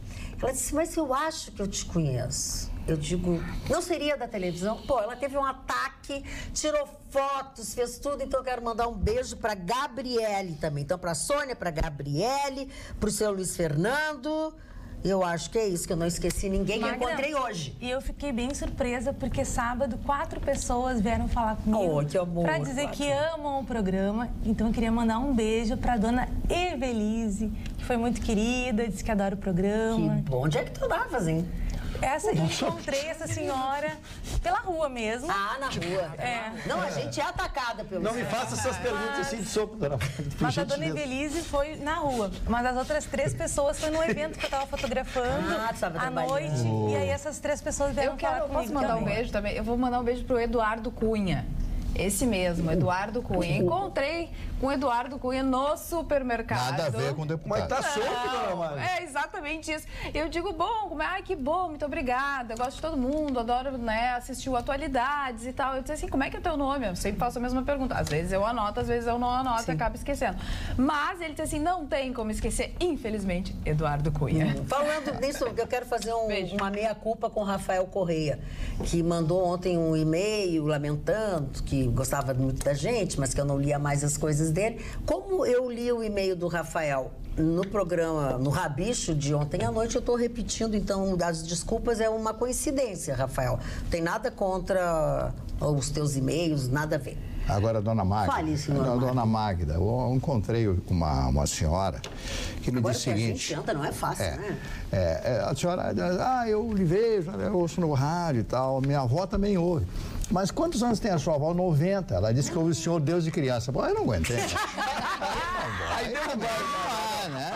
Ela disse, mas eu acho que eu te conheço. Eu digo, não seria da televisão? Pô, ela teve um ataque, tirou fotos, fez tudo, então eu quero mandar um beijo para Gabriele também. Então, para Sônia, para Gabriele, para o seu Luiz Fernando. Eu acho que é isso, que eu não esqueci ninguém que eu encontrei hoje. E eu fiquei bem surpresa, porque sábado 4 pessoas vieram falar comigo que amor, para dizer que amam o programa. Então eu queria mandar um beijo para dona Evelise, que foi muito querida, disse que adora o programa. Que bom. Onde é que tu andavas, hein? Eu encontrei essa senhora pela rua mesmo. Ah, na rua. Não, a gente é atacada pelo... Não me faça essas perguntas assim de soco, dona Magda. Mas a dona Evelise foi na rua. Mas as outras 3 pessoas foi num evento que eu estava fotografando à noite. E aí essas 3 pessoas vieram falar comigo. Posso mandar um beijo também? Eu vou mandar um beijo pro Eduardo Cunha. Esse mesmo, Eduardo Cunha. Encontrei com o Eduardo Cunha no supermercado. Nada a ver com o deputado. Mas tá solto, dona Mari. É exatamente isso. Eu digo, bom, que bom, muito obrigada. Eu gosto de todo mundo, adoro, né, assistir o Atualidades e tal. Eu disse assim, como é que é o teu nome? Eu sempre faço a mesma pergunta. Às vezes eu anoto, às vezes eu não anoto e acabo esquecendo. Mas ele disse assim, não tem como esquecer, infelizmente, Eduardo Cunha. Falando nisso, eu quero fazer uma meia-culpa com o Rafael Correia, que mandou ontem um e-mail lamentando que gostava muito da gente, mas que eu não lia mais as coisas dele. Como eu li o e-mail do Rafael no programa, no Rabicho de ontem à noite, eu estou repetindo, então, as desculpas, é uma coincidência, Rafael. Não tem nada contra os teus e-mails, nada a ver. Agora, dona Magda. Fale, senhora Dona Magda, eu encontrei uma senhora que me disse o seguinte... Agora que a gente anda, não é fácil, né? A senhora, eu lhe vejo, eu ouço no rádio e tal, minha avó também ouve. Mas quantos anos tem a sua avó? 90. Ela disse que ouve o Senhor Deus de criança. Bom, eu não aguentei. Aí derrubaram, né?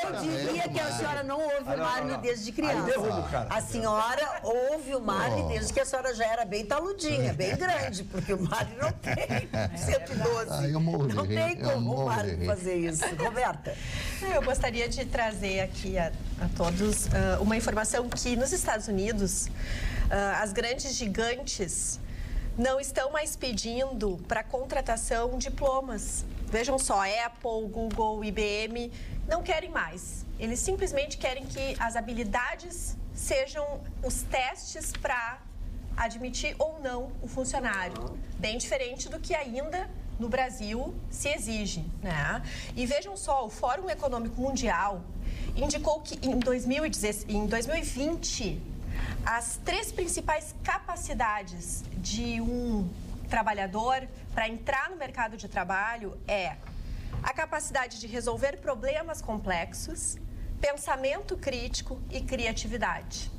Eu diria que a senhora não ouve o Marley desde criança. Aí derruba o cara. A senhora ouve o Marley desde que a senhora já era bem taludinha, bem grande, porque o Marley não tem 112. Eu morri, não tem como o Marley fazer isso. Roberta? Eu gostaria de trazer aqui a todos uma informação que nos Estados Unidos as grandes gigantes não estão mais pedindo para contratação diplomas. Vejam só, Apple, Google, IBM, não querem mais. Eles simplesmente querem que as habilidades sejam os testes para admitir ou não o funcionário. Bem diferente do que ainda no Brasil se exige, né? E vejam só, o Fórum Econômico Mundial indicou que em 2020, as 3 principais capacidades de um trabalhador para entrar no mercado de trabalho é a capacidade de resolver problemas complexos, pensamento crítico e criatividade.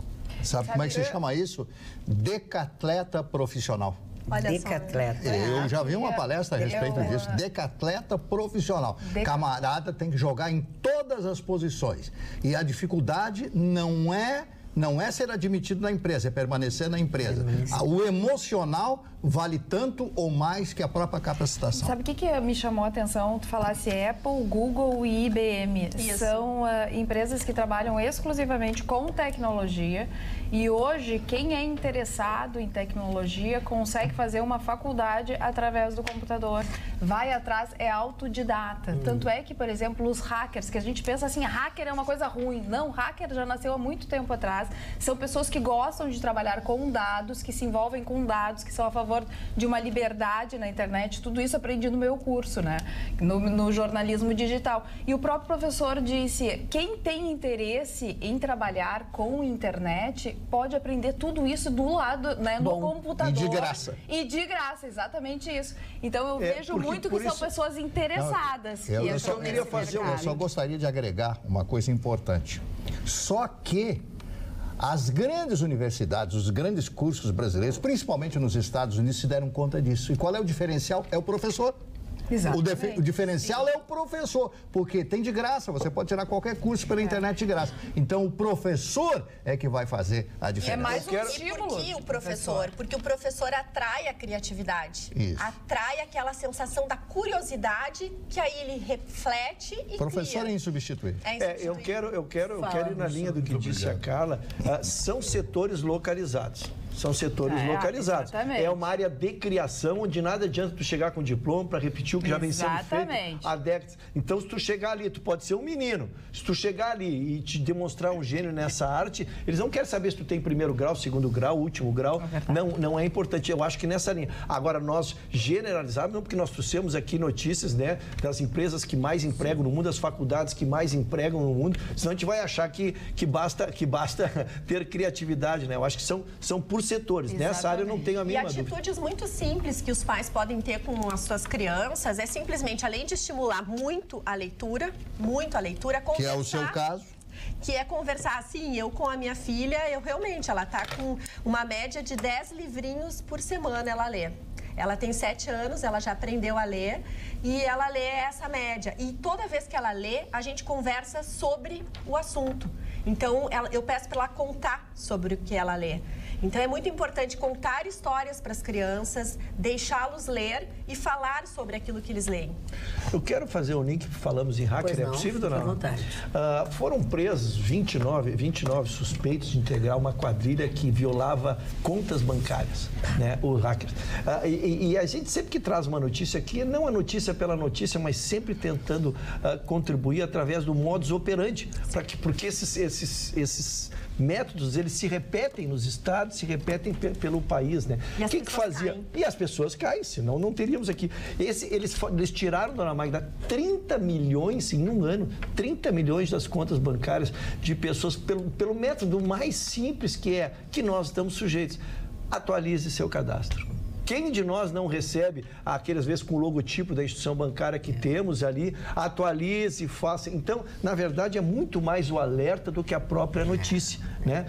Sabe como é que se chama isso? Decatleta profissional. Decatleta. Eu já vi uma palestra a respeito disso. Decatleta profissional. Camarada tem que jogar em todas as posições. E a dificuldade não é ser admitido na empresa, é permanecer na empresa. O emocional vale tanto ou mais que a própria capacitação. Sabe o que me chamou a atenção? Tu falasse Apple, Google e IBM. Isso. São empresas que trabalham exclusivamente com tecnologia e hoje quem é interessado em tecnologia consegue fazer uma faculdade através do computador. Vai atrás, é autodidata. Tanto é que, por exemplo, os hackers, que a gente pensa assim, hacker é uma coisa ruim. Não, hacker já nasceu há muito tempo atrás. São pessoas que gostam de trabalhar com dados, que se envolvem com dados, que são a favor de uma liberdade na internet. Tudo isso aprendi no meu curso, né? No jornalismo digital. E o próprio professor disse, quem tem interesse em trabalhar com internet pode aprender tudo isso do lado, né, no computador. E de graça. E de graça, exatamente isso. Então eu vejo muito que são pessoas interessadas. Eu só gostaria de agregar uma coisa importante. Só que as grandes universidades, os grandes cursos brasileiros, principalmente nos Estados Unidos, se deram conta disso. E qual é o diferencial? É o professor. O diferencial é o professor, porque tem de graça, você pode tirar qualquer curso pela internet de graça. Então, o professor é que vai fazer a diferença. É mais um estímulo. Por que o professor? Porque o professor atrai a criatividade. Isso. Atrai aquela sensação da curiosidade que aí ele reflete e professor cria. é insubstituível. Eu quero ir na linha do que disse a Carla. São setores localizados. São setores localizados. Exatamente. É uma área de criação, onde nada adianta tu chegar com diploma para repetir o que já vem sendo feito há décadas. Então, se tu chegar ali, tu pode ser um menino. Se tu chegar ali e te demonstrar um gênio nessa arte, eles não querem saber se tu tem primeiro grau, segundo grau, último grau. Não é importante. Eu acho que nessa linha. Agora, nós generalizamos, não porque nós trouxemos aqui notícias, né, das empresas que mais empregam no mundo, das faculdades que mais empregam no mundo, senão a gente vai achar que basta ter criatividade, né? Eu acho que são por setores. Exatamente. Nessa área eu não tenho a mínima dúvida. E atitudes muito simples que os pais podem ter com as suas crianças é simplesmente, além de estimular muito a leitura, conversar. Que é o seu caso. Que é conversar, assim, eu com a minha filha, ela tá com uma média de 10 livrinhos por semana, ela lê. Ela tem 7 anos, ela já aprendeu a ler e ela lê essa média. E toda vez que ela lê, a gente conversa sobre o assunto. Então, eu peço para ela contar sobre o que ela lê. Então, é muito importante contar histórias para as crianças, deixá-los ler e falar sobre aquilo que eles leem. Eu quero fazer um link, falamos em hacker, é possível, dona Ana? Foram presos 29 suspeitos de integrar uma quadrilha que violava contas bancárias, né, os hackers. E a gente sempre que traz uma notícia aqui, não a notícia pela notícia, mas sempre tentando contribuir através do modus operandi, porque esses métodos, eles se repetem nos estados, se repetem pelo país, né? O que fazia? Caem. E as pessoas caem, senão não teríamos aqui. Eles tiraram, dona Magda, 30 milhões em um ano, 30 milhões das contas bancárias de pessoas pelo método mais simples que nós estamos sujeitos. Atualize seu cadastro. Quem de nós não recebe, aquelas vezes com o logotipo da instituição bancária que temos ali, atualize, faça. Então, na verdade, é muito mais o alerta do que a própria notícia, né?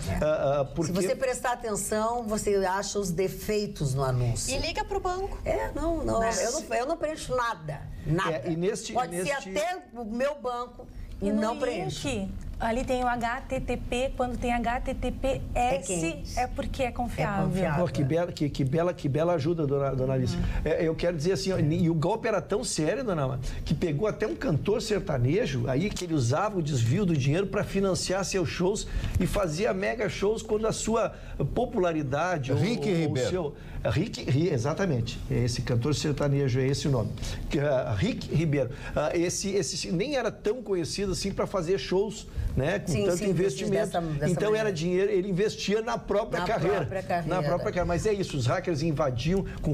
Porque... Se você prestar atenção, você acha os defeitos no anúncio. E liga para o banco. Eu não preencho nada. Pode ser até o meu banco e não preencho. Ali tem o HTTP, quando tem HTTPS é porque é confiável. Pô, que bela ajuda, dona Alice. Eu quero dizer assim, e o golpe era tão sério, dona Ana, que pegou até um cantor sertanejo aí que ele usava o desvio do dinheiro para financiar seus shows e fazia mega shows quando a sua popularidade Rick Ribeiro. Exatamente. Esse cantor sertanejo, é esse o nome. Rick Ribeiro. Esse nem era tão conhecido assim para fazer shows, né, com tanto investimento. Dessa então maneira. Era dinheiro, ele investia na própria carreira. Na própria carreira. Mas é isso, os hackers invadiam com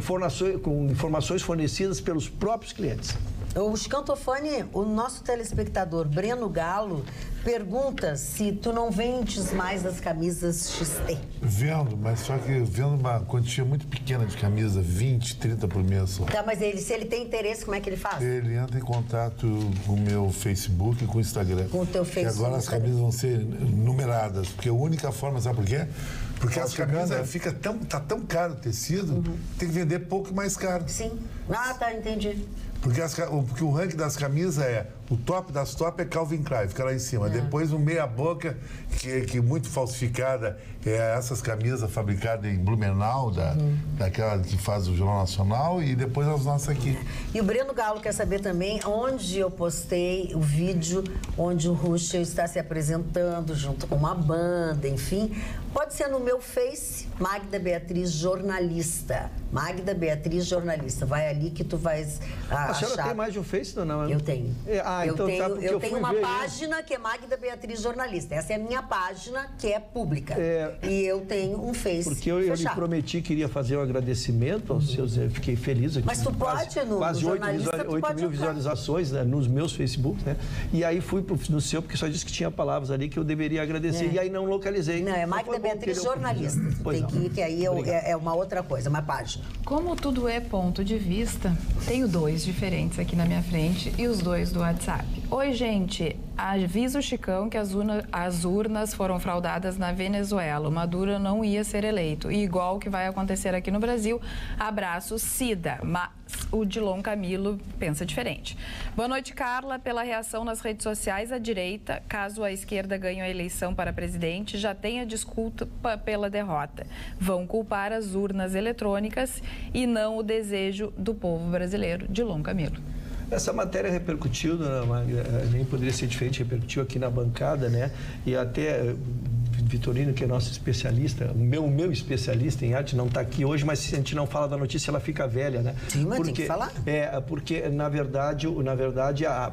informações fornecidas pelos próprios clientes. O Scantofani, o nosso telespectador Breno Galo pergunta se tu não vendes mais as camisas XT. Vendo, mas só que vendo uma quantia muito pequena de camisa, 20, 30 por mês só. Tá, mas se ele tem interesse, como é que ele faz? Ele entra em contato com o meu Facebook e com o Instagram. Com o teu Facebook. E agora as camisas vão ser numeradas, porque a única forma, sabe por quê? Porque as camisas tá tão caro o tecido, tem que vender pouco e mais caro. Sim. Ah, tá, entendi. Porque o ranking das camisas o top das top é Calvin Klein, fica lá em cima. Depois o meia boca, que é muito falsificada, é essas camisas fabricadas em Blumenau, daquela que faz o Jornal Nacional, e depois as nossas aqui. E o Breno Galo quer saber também onde eu postei o vídeo onde o Ruschel está se apresentando junto com uma banda, enfim. Pode ser no meu Face, Magda Beatriz Jornalista. Magda Beatriz Jornalista. Vai ali que tu vais achar. A senhora tem mais de um Face, dona Ana? Eu tenho. Eu tenho uma página que é Magda Beatriz Jornalista. Essa é a minha página, que é pública. E eu tenho um Face porque eu lhe prometi que iria fazer um agradecimento aos seus... Eu fiquei feliz aqui. Mas tu pode, quase 8 mil visualizações, né, nos meus Facebook, né? E aí fui no seu, porque só disse que tinha palavras ali que eu deveria agradecer. E aí não localizei. Não, é Magda Beatriz Jornalista. Tem que ir, que aí é uma outra coisa, uma página. Como tudo é ponto de vista, tenho 2 diferentes aqui na minha frente e os 2 do WhatsApp. Oi, gente. Avisa o Chicão que as urnas foram fraudadas na Venezuela. O Maduro não ia ser eleito. E igual que vai acontecer aqui no Brasil, abraço, Cida. Mas o Dilon Camilo pensa diferente. Boa noite, Carla. Pela reação nas redes sociais, a direita, caso a esquerda ganhe a eleição para presidente, já tenha desculpa pela derrota. Vão culpar as urnas eletrônicas e não o desejo do povo brasileiro. Dilon Camilo. Essa matéria repercutiu, dona Magda, nem poderia ser diferente, repercutiu aqui na bancada, né? E até Vitorino, que é nosso especialista, o meu especialista em arte, não está aqui hoje, mas se a gente não fala da notícia, ela fica velha, né? Sim, mas tem que falar. Porque, na verdade,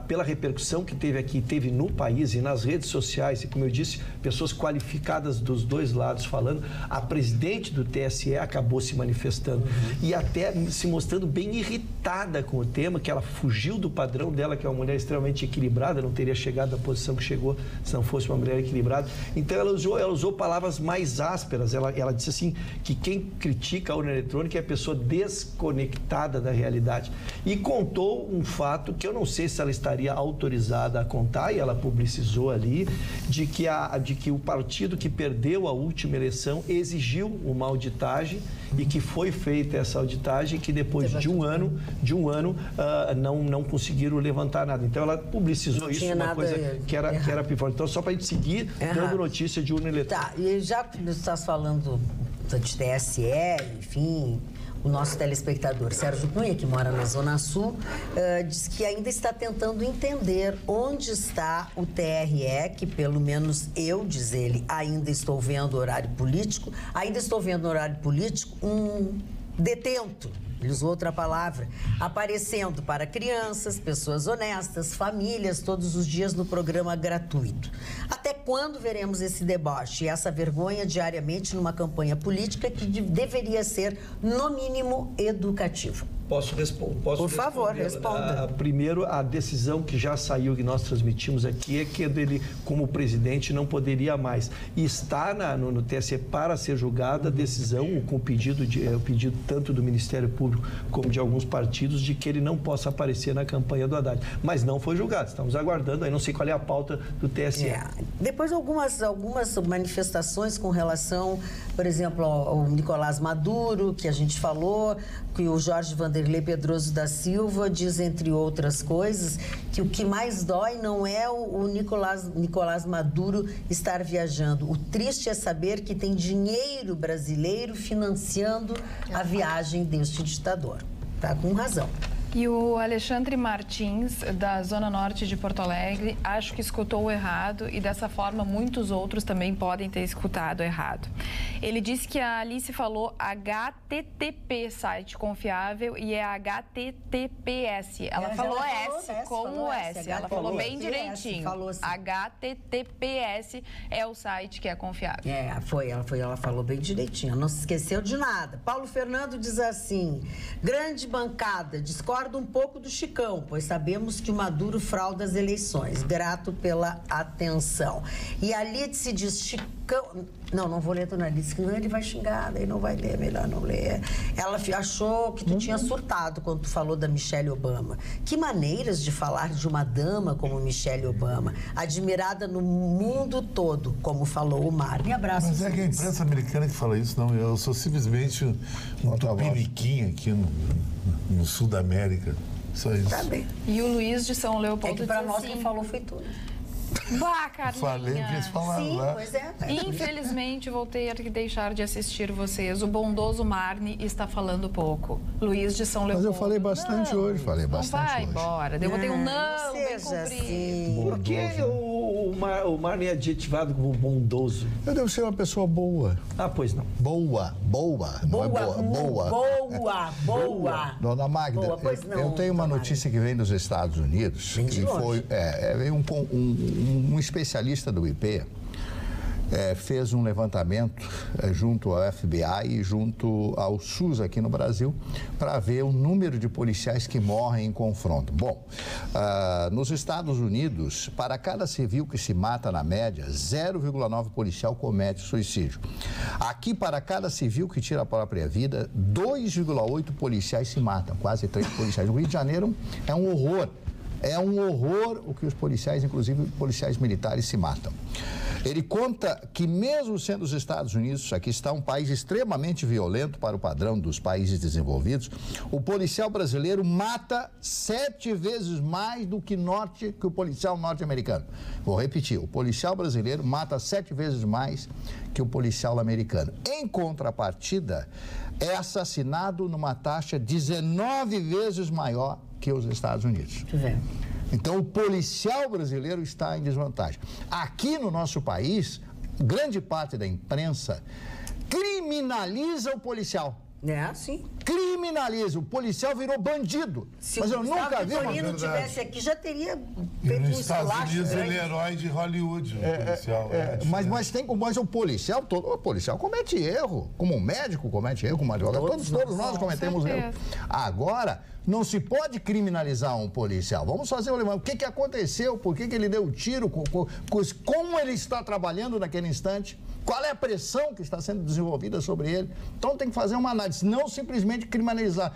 pela repercussão que teve aqui, teve no país e nas redes sociais, e como eu disse, pessoas qualificadas dos dois lados falando, a presidente do TSE acabou se manifestando e até se mostrando bem irritada com o tema, que ela fugiu do padrão dela, que é uma mulher extremamente equilibrada, não teria chegado à posição que chegou se não fosse uma mulher equilibrada. Então ela usou palavras mais ásperas. Ela disse assim que quem critica a urna eletrônica é a pessoa desconectada da realidade. E contou um fato que eu não sei se ela estaria autorizada a contar, e ela publicizou ali, de que o partido que perdeu a última eleição exigiu uma auditagem e que foi feita essa auditagem, que depois de um ano não conseguiram levantar nada. Então ela publicizou isso, uma coisa que era pivô. Então, só para a gente seguir dando notícia de urna eletrônica. Tá, e já que você está falando de TSE, enfim, o nosso telespectador Sérgio Cunha, que mora na Zona Sul, diz que ainda está tentando entender onde está o TRE, que pelo menos eu, diz ele, ainda estou vendo horário político, um detento. Ele usou outra palavra, aparecendo para crianças, pessoas honestas, famílias, todos os dias no programa gratuito. Até quando veremos esse deboche e essa vergonha diariamente numa campanha política que deveria ser, no mínimo, educativa? Posso responder? Por favor, responda. Primeiro, a decisão que já saiu, que nós transmitimos aqui, é que ele, como presidente, não poderia mais. E está no TSE para ser julgada a decisão, com o pedido tanto do Ministério Público como de alguns partidos, de que ele não possa aparecer na campanha do Haddad. Mas não foi julgado. Estamos aguardando, aí não sei qual é a pauta do TSE. Depois, algumas manifestações com relação, por exemplo, ao Nicolás Maduro, que a gente falou, que o Jorge Vanderlei Pedroso da Silva diz, entre outras coisas, que o que mais dói não é o Nicolás Maduro estar viajando. O triste é saber que tem dinheiro brasileiro financiando a viagem deste ditador. Tá com razão. E o Alexandre Martins, da Zona Norte de Porto Alegre, acho que escutou errado e, dessa forma, muitos outros também podem ter escutado errado. Ele disse que a Alice falou HTTP, site confiável, e é HTTPS. Ela falou S com o S. Ela falou bem direitinho. HTTPS é o site que é confiável. Ela falou bem direitinho. Ela não se esqueceu de nada. Paulo Fernando diz assim: grande bancada, discordo um pouco do Chicão, pois sabemos que o Maduro frauda as eleições. Grato pela atenção. E a Lídice diz: Chicão... Não vou ler a dona Lídice, senão ele vai xingar, daí não vai ler, melhor não ler. Ela achou que tu tinha surtado quando tu falou da Michelle Obama. Que maneiras de falar de uma dama como Michelle Obama, admirada no mundo todo, como falou o Mar. Me abraço. Mas é que a imprensa americana que fala isso, não. Eu sou simplesmente um tupiniquim aqui no sul da América. Só isso. Tá bem. E o Luiz de São Leopoldo disse pra nós assim, quem falou foi tudo. Bah, Carlinha. Falei que eles falaram Sim, lá. pois é. Infelizmente, vou ter que deixar de assistir vocês. O bondoso Marne está falando pouco. Luiz de São Leopoldo. Mas eu falei bastante hoje. Falei bastante vai hoje. embora. Eu botei um não bem seja comprido. assim. Por que o Marne é adjetivado como bondoso? Eu devo ser uma pessoa boa. Ah, pois não. Boa. Não é boa. Boa. Dona Magda, Boa, pois não, eu tenho uma dona notícia que vem dos Estados Unidos. Vem de que longe. veio um especialista do IPEA, fez um levantamento junto ao FBI e junto ao SUS aqui no Brasil para ver o número de policiais que morrem em confronto. Bom, nos Estados Unidos, para cada civil que se mata na média, 0,9 policial comete suicídio. Aqui, para cada civil que tira a própria vida, 2,8 policiais se matam, quase 3 policiais. No Rio de Janeiro é um horror. É um horror o que os policiais, inclusive policiais militares, se matam. Ele conta que, mesmo sendo os Estados Unidos, aqui está um país extremamente violento para o padrão dos países desenvolvidos, o policial brasileiro mata 7 vezes mais do que o policial norte-americano. Vou repetir, o policial brasileiro mata 7 vezes mais que o policial americano. Em contrapartida, é assassinado numa taxa 19 vezes maior que os Estados Unidos. Então, o policial brasileiro está em desvantagem. Aqui no nosso país, grande parte da imprensa criminaliza o policial. Sim. Criminaliza. O policial virou bandido. Mas eu nunca vi uma... Se o Vitorino tivesse aqui, já teria feito um Nos Estados esculacho. Unidos, ele é herói de Hollywood, o policial. Mas o policial comete erro. Como um médico comete erro, como um advogado. Todos nós cometemos erro. Agora, não se pode criminalizar um policial. Vamos fazer o levantamento. O que aconteceu? Por que ele deu o tiro? Como ele está trabalhando naquele instante? Qual é a pressão que está sendo desenvolvida sobre ele? Então tem que fazer uma análise, não simplesmente criminalizar.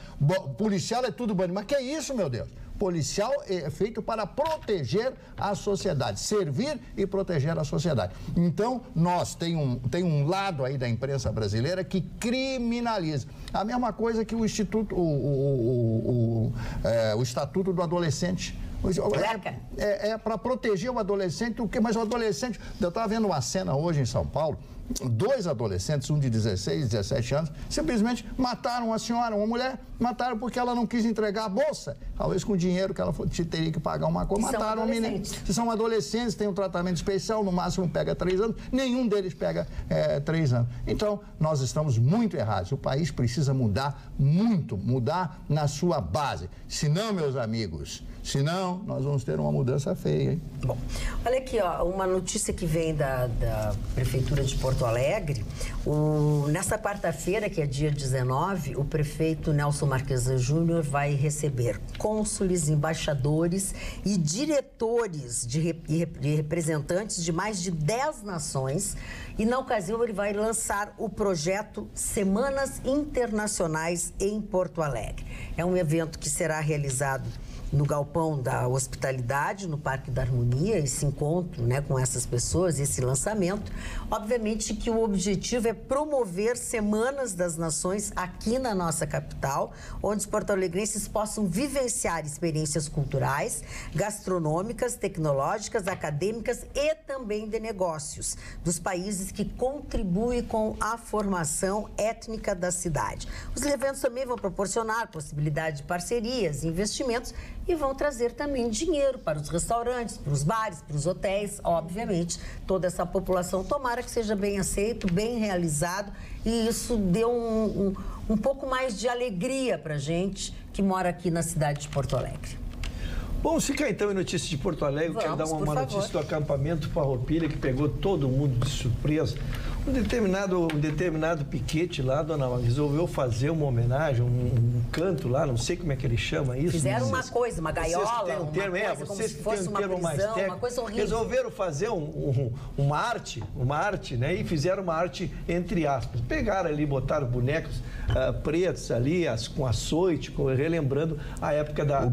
Policial é tudo bandido. Mas que é isso, meu Deus? Policial é feito para proteger a sociedade, servir e proteger a sociedade. Então, tem um lado aí da imprensa brasileira que criminaliza. A mesma coisa que o Estatuto do Adolescente. É para proteger o adolescente, mas o adolescente... Eu estava vendo uma cena hoje em São Paulo, 2 adolescentes, um de 16 e 17 anos, simplesmente mataram uma mulher, mataram porque ela não quis entregar a bolsa, talvez com o dinheiro que ela teria que pagar uma coisa, mataram a menina. São adolescentes, têm um tratamento especial, no máximo pega 3 anos, nenhum deles pega 3 anos. Então, nós estamos muito errados, o país precisa mudar muito, mudar na sua base. Senão, meus amigos... Senão, nós vamos ter uma mudança feia, hein? Bom, olha aqui, ó, uma notícia que vem da Prefeitura de Porto Alegre. Nessa quarta-feira, que é dia 19, o prefeito Nelson Marquesa Júnior vai receber cônsules, embaixadores e diretores e representantes de mais de 10 nações. E, na ocasião, ele vai lançar o projeto Semanas Internacionais em Porto Alegre. É um evento que será realizado no Galpão da Hospitalidade, no Parque da Harmonia, esse encontro, né, com essas pessoas, esse lançamento. Obviamente que o objetivo é promover Semanas das Nações aqui na nossa capital, onde os porto-alegrenses possam vivenciar experiências culturais, gastronômicas, tecnológicas, acadêmicas e também de negócios dos países que contribuem com a formação étnica da cidade. Os eventos também vão proporcionar possibilidade de parcerias, investimentos e vão trazer também dinheiro para os restaurantes, para os bares, para os hotéis, obviamente, toda essa população. Tomara que seja bem aceito, bem realizado e isso dê um pouco mais de alegria para a gente que mora aqui na cidade de Porto Alegre. Bom, fica então em notícias de Porto Alegre. Quero dar uma notícia do acampamento Farroupilha que pegou todo mundo de surpresa. Um determinado piquete lá, dona Maria, resolveu fazer uma homenagem, um canto lá, não sei como é que ele chama isso. Fizeram uma coisa, uma gaiola, uma coisa como se fosse uma prisão, uma coisa horrível. Resolveram fazer uma arte, né? E fizeram uma arte entre aspas. Pegaram ali, botaram bonecos pretos ali, com açoite, relembrando a época da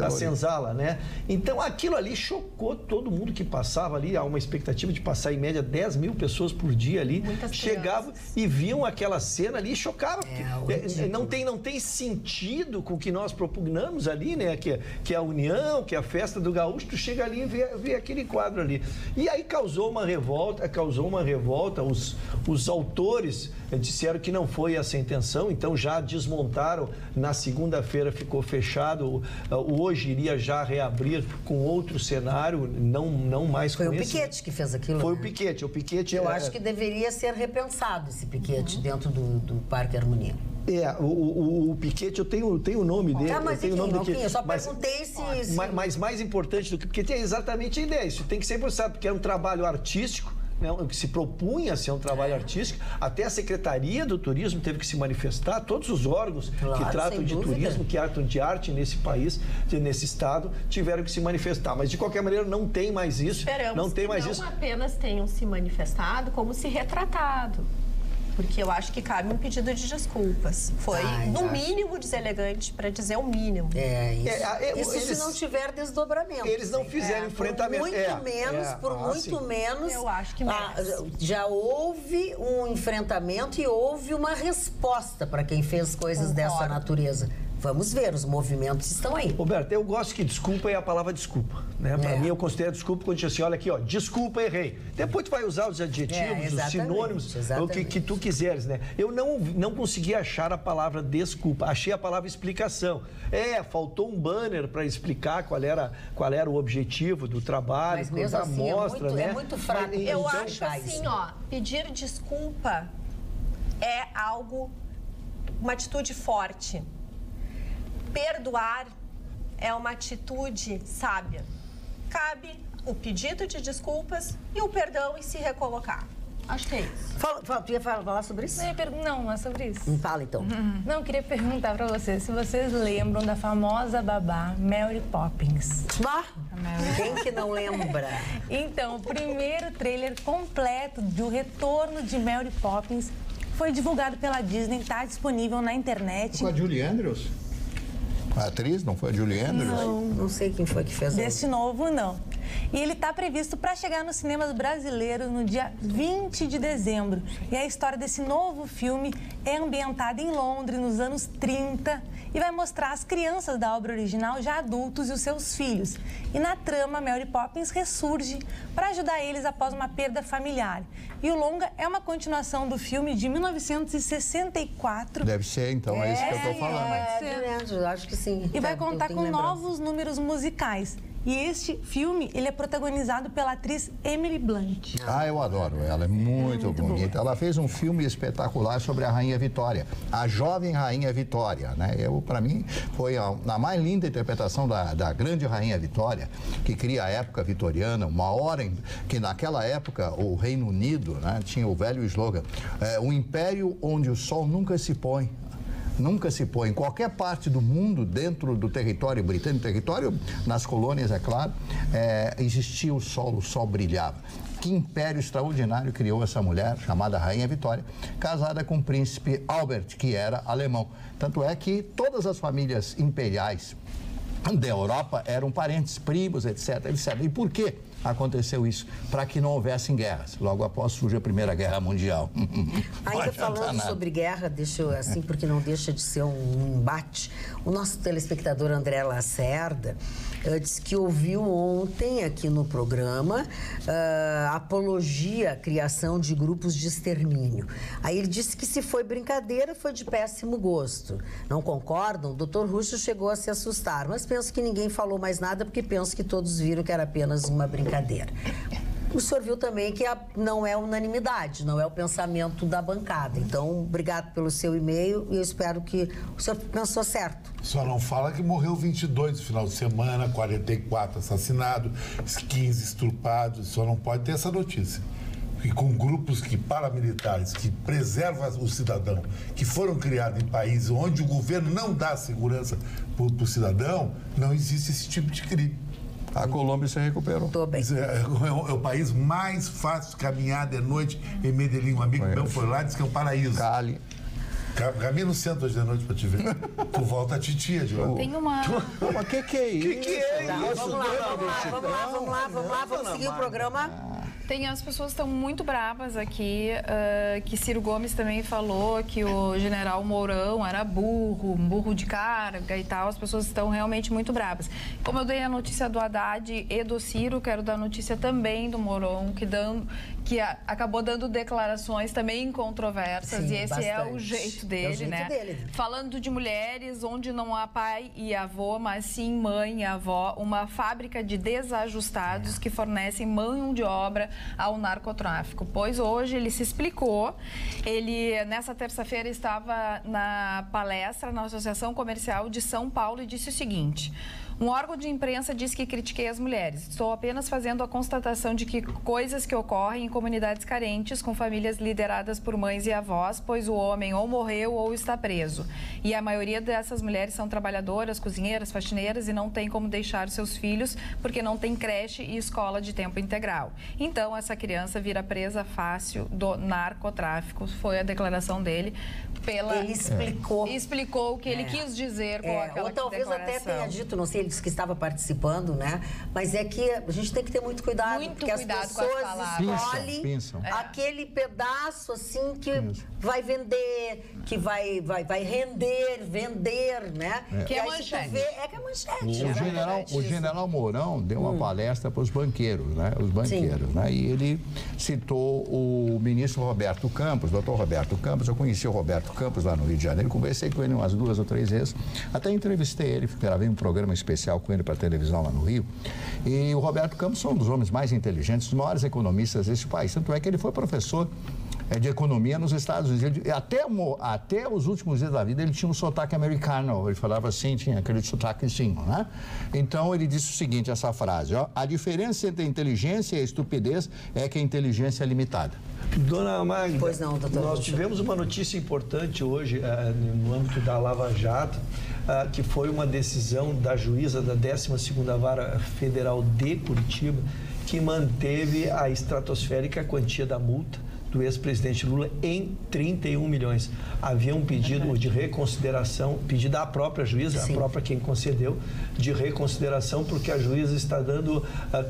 senzala, né? Então, aquilo ali chocou todo mundo que passava ali. Há uma expectativa de passar em média 10 mil pessoas por dia ali. Chegavam e viam aquela cena ali e chocavam. Não tem sentido com o que nós propugnamos ali, né? Que é a união, que é a festa do gaúcho. Tu chega ali e vê aquele quadro ali. E aí causou uma revolta. Os autores disseram que não foi essa a intenção, então já desmontaram. Na segunda-feira ficou fechado. Hoje iria já reabrir com outro cenário, não mais com esse. Foi o Piquete que fez aquilo. Foi né? O Piquete. Eu acho que deveria ser repensado esse Piquete dentro do Parque Harmonia. O Piquete, eu tenho o nome dele. Mas enfim, eu só perguntei se... Mas mais importante do que Piquete é exatamente a ideia. Isso tem que ser pensado, porque é um trabalho artístico, né, que se propunha a ser um trabalho artístico. Até a Secretaria do Turismo teve que se manifestar, todos os órgãos que tratam de turismo, que tratam de arte nesse país, nesse estado, tiveram que se manifestar. Mas, de qualquer maneira, não tem mais isso. Esperamos não tem que mais não isso. apenas tenham se manifestado, como se retratado. Porque eu acho que cabe um pedido de desculpas. Foi, no mínimo, deselegante, para dizer o mínimo. Isso se não tiver desdobramento. Eles não fizeram enfrentamento. Por muito menos. Eu acho que merece. Já houve um enfrentamento e houve uma resposta para quem fez coisas dessa natureza. vamos ver, os movimentos estão aí. Roberto, eu gosto que desculpa é a palavra desculpa, né? Para mim, eu considero desculpa quando diz assim, olha aqui, ó, desculpa, errei. Depois tu vai usar os adjetivos, os sinônimos, o que tu quiseres, né? Eu não consegui achar a palavra desculpa, achei a palavra explicação. Faltou um banner para explicar qual era o objetivo do trabalho, mas mesmo assim, mostra, né? É muito fraco. Eu acho assim, ó, pedir desculpa é algo, uma atitude forte. Perdoar é uma atitude sábia. Cabe o pedido de desculpas e o perdão e se recolocar. Acho que é isso. Tu ia falar sobre isso? Não é sobre isso. Fala, então. Não, eu queria perguntar pra vocês se vocês lembram da famosa babá Mary Poppins. Quem que não lembra? Então, o primeiro trailer completo do retorno de Mary Poppins foi divulgado pela Disney, está disponível na internet. Com a Julie Andrews? A atriz, não foi a Julie Andrews? Não sei quem foi que fez. Desse novo, não. E ele está previsto para chegar nos cinemas brasileiros no dia 20 de dezembro. E a história desse novo filme é ambientada em Londres, nos anos 30, e vai mostrar as crianças da obra original já adultos e os seus filhos. E na trama, Mary Poppins ressurge para ajudar eles após uma perda familiar. E o longa é uma continuação do filme de 1964. Deve ser, então, é isso que eu estou falando. Acho que sim. E vai contar com novos números musicais. E este filme, ele é protagonizado pela atriz Emily Blunt. Eu adoro ela, é muito bonita. Ela fez um filme espetacular sobre a Rainha Vitória, a jovem Rainha Vitória, né? Para mim, foi a mais linda interpretação da grande Rainha Vitória, que cria a época vitoriana, uma hora em que naquela época o Reino Unido, né, tinha o velho slogan, um império onde o sol nunca se põe. Nunca se põe. Em qualquer parte do mundo, dentro do território britânico, território nas colônias, é claro, existia o sol brilhava. Que império extraordinário criou essa mulher, chamada Rainha Vitória, casada com o príncipe Albert, que era alemão. Tanto é que todas as famílias imperiais da Europa eram parentes, primos, etc, etc. E por quê aconteceu isso? Para que não houvessem guerras. Logo após surge a Primeira Guerra Mundial. Ainda falando sobre guerra, porque não deixa de ser um embate, o nosso telespectador André Lacerda disse que ouviu ontem aqui no programa apologia à criação de grupos de extermínio. Aí ele disse que se foi brincadeira, foi de péssimo gosto. Não concordam? O doutor Russo chegou a se assustar, mas penso que ninguém falou mais nada, porque penso que todos viram que era apenas uma brincadeira. O senhor viu também que não é unanimidade, não é o pensamento da bancada. Então, obrigado pelo seu e-mail e eu espero que o senhor pensou certo. Só não fala que morreu 22 no final de semana, 44 assassinados, 15 estrupados, só não pode ter essa notícia. E com grupos paramilitares que preservam o cidadão, que foram criados em países onde o governo não dá segurança para o cidadão, não existe esse tipo de crime. A Colômbia se recuperou. Tô bem. É o país mais fácil de caminhar de noite em Medellín. Um amigo meu foi lá e disse que é um paraíso. Cali. Caminha no centro hoje de noite pra te ver. Tu volta a titia de lá. Tem uma... Mas que é isso? Que é isso? Vamos lá, vamos seguir o programa. As pessoas estão muito bravas aqui, que Ciro Gomes também falou que o general Mourão era burro de carga e tal. As pessoas estão realmente muito bravas. Como eu dei a notícia do Haddad e do Ciro, quero dar a notícia também do Mourão, que acabou dando declarações também controversas. Sim, e esse bastante. é o jeito dele, É o jeito né? dele. Falando de mulheres onde não há pai e avô, mas sim mãe e avó, uma fábrica de desajustados que fornecem mão de obra ao narcotráfico. Pois hoje ele se explicou. Ele, nessa terça-feira, estava na palestra na Associação Comercial de São Paulo e disse o seguinte: um órgão de imprensa diz que critiquei as mulheres. Estou apenas fazendo a constatação de que coisas que ocorrem em comunidades carentes, com famílias lideradas por mães e avós, pois o homem ou morreu ou está preso. E a maioria dessas mulheres são trabalhadoras, cozinheiras, faxineiras e não tem como deixar seus filhos porque não tem creche e escola de tempo integral. Então, essa criança vira presa fácil do narcotráfico. Foi a declaração dele. Ele explicou. Explicou o que ele quis dizer com aquela ou talvez declaração. até tenha dito, não sei, ele disse que estava participando, né? Mas é que a gente tem que ter muito cuidado, porque as pessoas escolhem aquele pedaço assim que vai vender, que vai vender, né? Que é manchete. Que é manchete. O general Mourão deu uma palestra para os banqueiros, né? Os banqueiros, né? E ele citou o ministro Roberto Campos, doutor Roberto Campos. Eu conheci o Roberto Campos lá no Rio de Janeiro, conversei com ele umas 2 ou 3 vezes, até entrevistei ele, gravei um programa especial com ele para televisão lá no Rio. E o Roberto Campos é um dos homens mais inteligentes, dos maiores economistas desse país. Tanto é que ele foi professor de economia nos Estados Unidos. Até os últimos dias da vida ele tinha um sotaque americano. Ele falava assim, tinha aquele sotaquezinho, né? Então ele disse o seguinte, essa frase, ó: a diferença entre a inteligência e a estupidez é que a inteligência é limitada. Dona Magda, pois não, doutor, nós tivemos uma notícia importante hoje no âmbito da Lava Jato, que foi uma decisão da juíza da 12ª Vara Federal de Curitiba, que manteve a estratosférica quantia da multa do ex-presidente Lula em 31 milhões. Havia um pedido de reconsideração, pedido à própria juíza, a própria quem concedeu, de reconsideração, porque a juíza está dando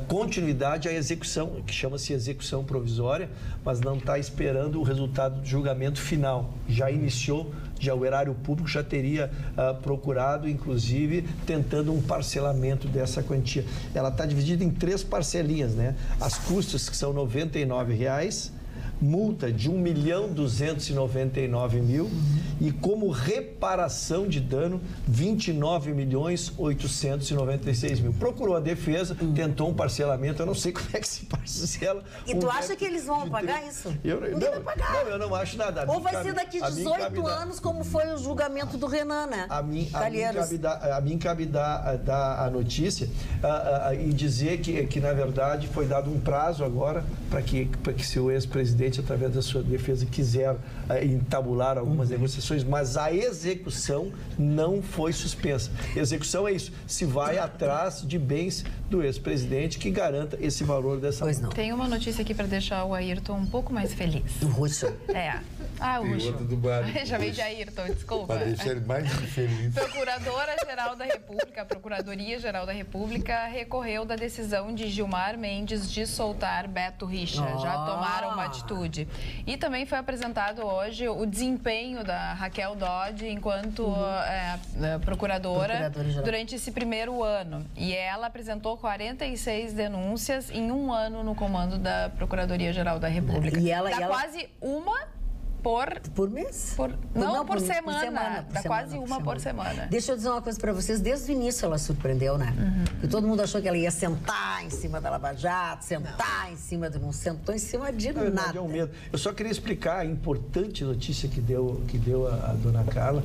continuidade à execução, que chama-se execução provisória, mas não está esperando o resultado do julgamento final. Já iniciou, já o erário público já teria procurado, inclusive, tentando um parcelamento dessa quantia. Ela está dividida em 3 parcelinhas, né? As custas, que são R$ 99,00, multa de R$ 1.299.000 e como reparação de dano R$ 29.896.000. Procurou a defesa, tentou um parcelamento, eu não sei como é que se parcela. E tu acha que eles vão pagar isso? Ninguém vai pagar. Não, eu não acho nada. Ou vai ser daqui 18 anos, como foi o julgamento do Renan, né? A mim cabe dar a notícia e dizer que, na verdade, foi dado um prazo agora para que se o ex-presidente, através da sua defesa, quiser entabular algumas negociações, mas a execução não foi suspensa. Execução é isso, se vai atrás de bens do ex-presidente que garanta esse valor dessa multa. Não. Tem uma notícia aqui para deixar o Ayrton um pouco mais feliz. O Russo? É. Ah, o Russo. Já veio de Ayrton, desculpa. Para deixar ele mais feliz. Procuradora-Geral da República, a Procuradoria-Geral da República recorreu da decisão de Gilmar Mendes de soltar Beto Richa. Já tomaram uma atitude. E também foi apresentado hoje o desempenho da Raquel Dodge enquanto procuradora durante esse primeiro ano. E ela apresentou 46 denúncias em um ano no comando da Procuradoria-Geral da República. E ela quase uma por mês? Não, por semana. Dá quase uma por semana. Deixa eu dizer uma coisa para vocês. Desde o início ela surpreendeu, né? Porque todo mundo achou que ela ia sentar em cima da Lava Jato, sentar em cima de... Não sentou em cima de nada. É um medo. Eu só queria explicar a importante notícia que deu a dona Carla,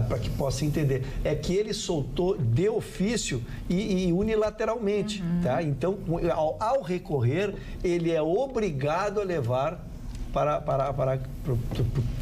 para que possa entender. É que ele soltou de ofício e unilateralmente, tá? Então, ao recorrer, ele é obrigado a levar para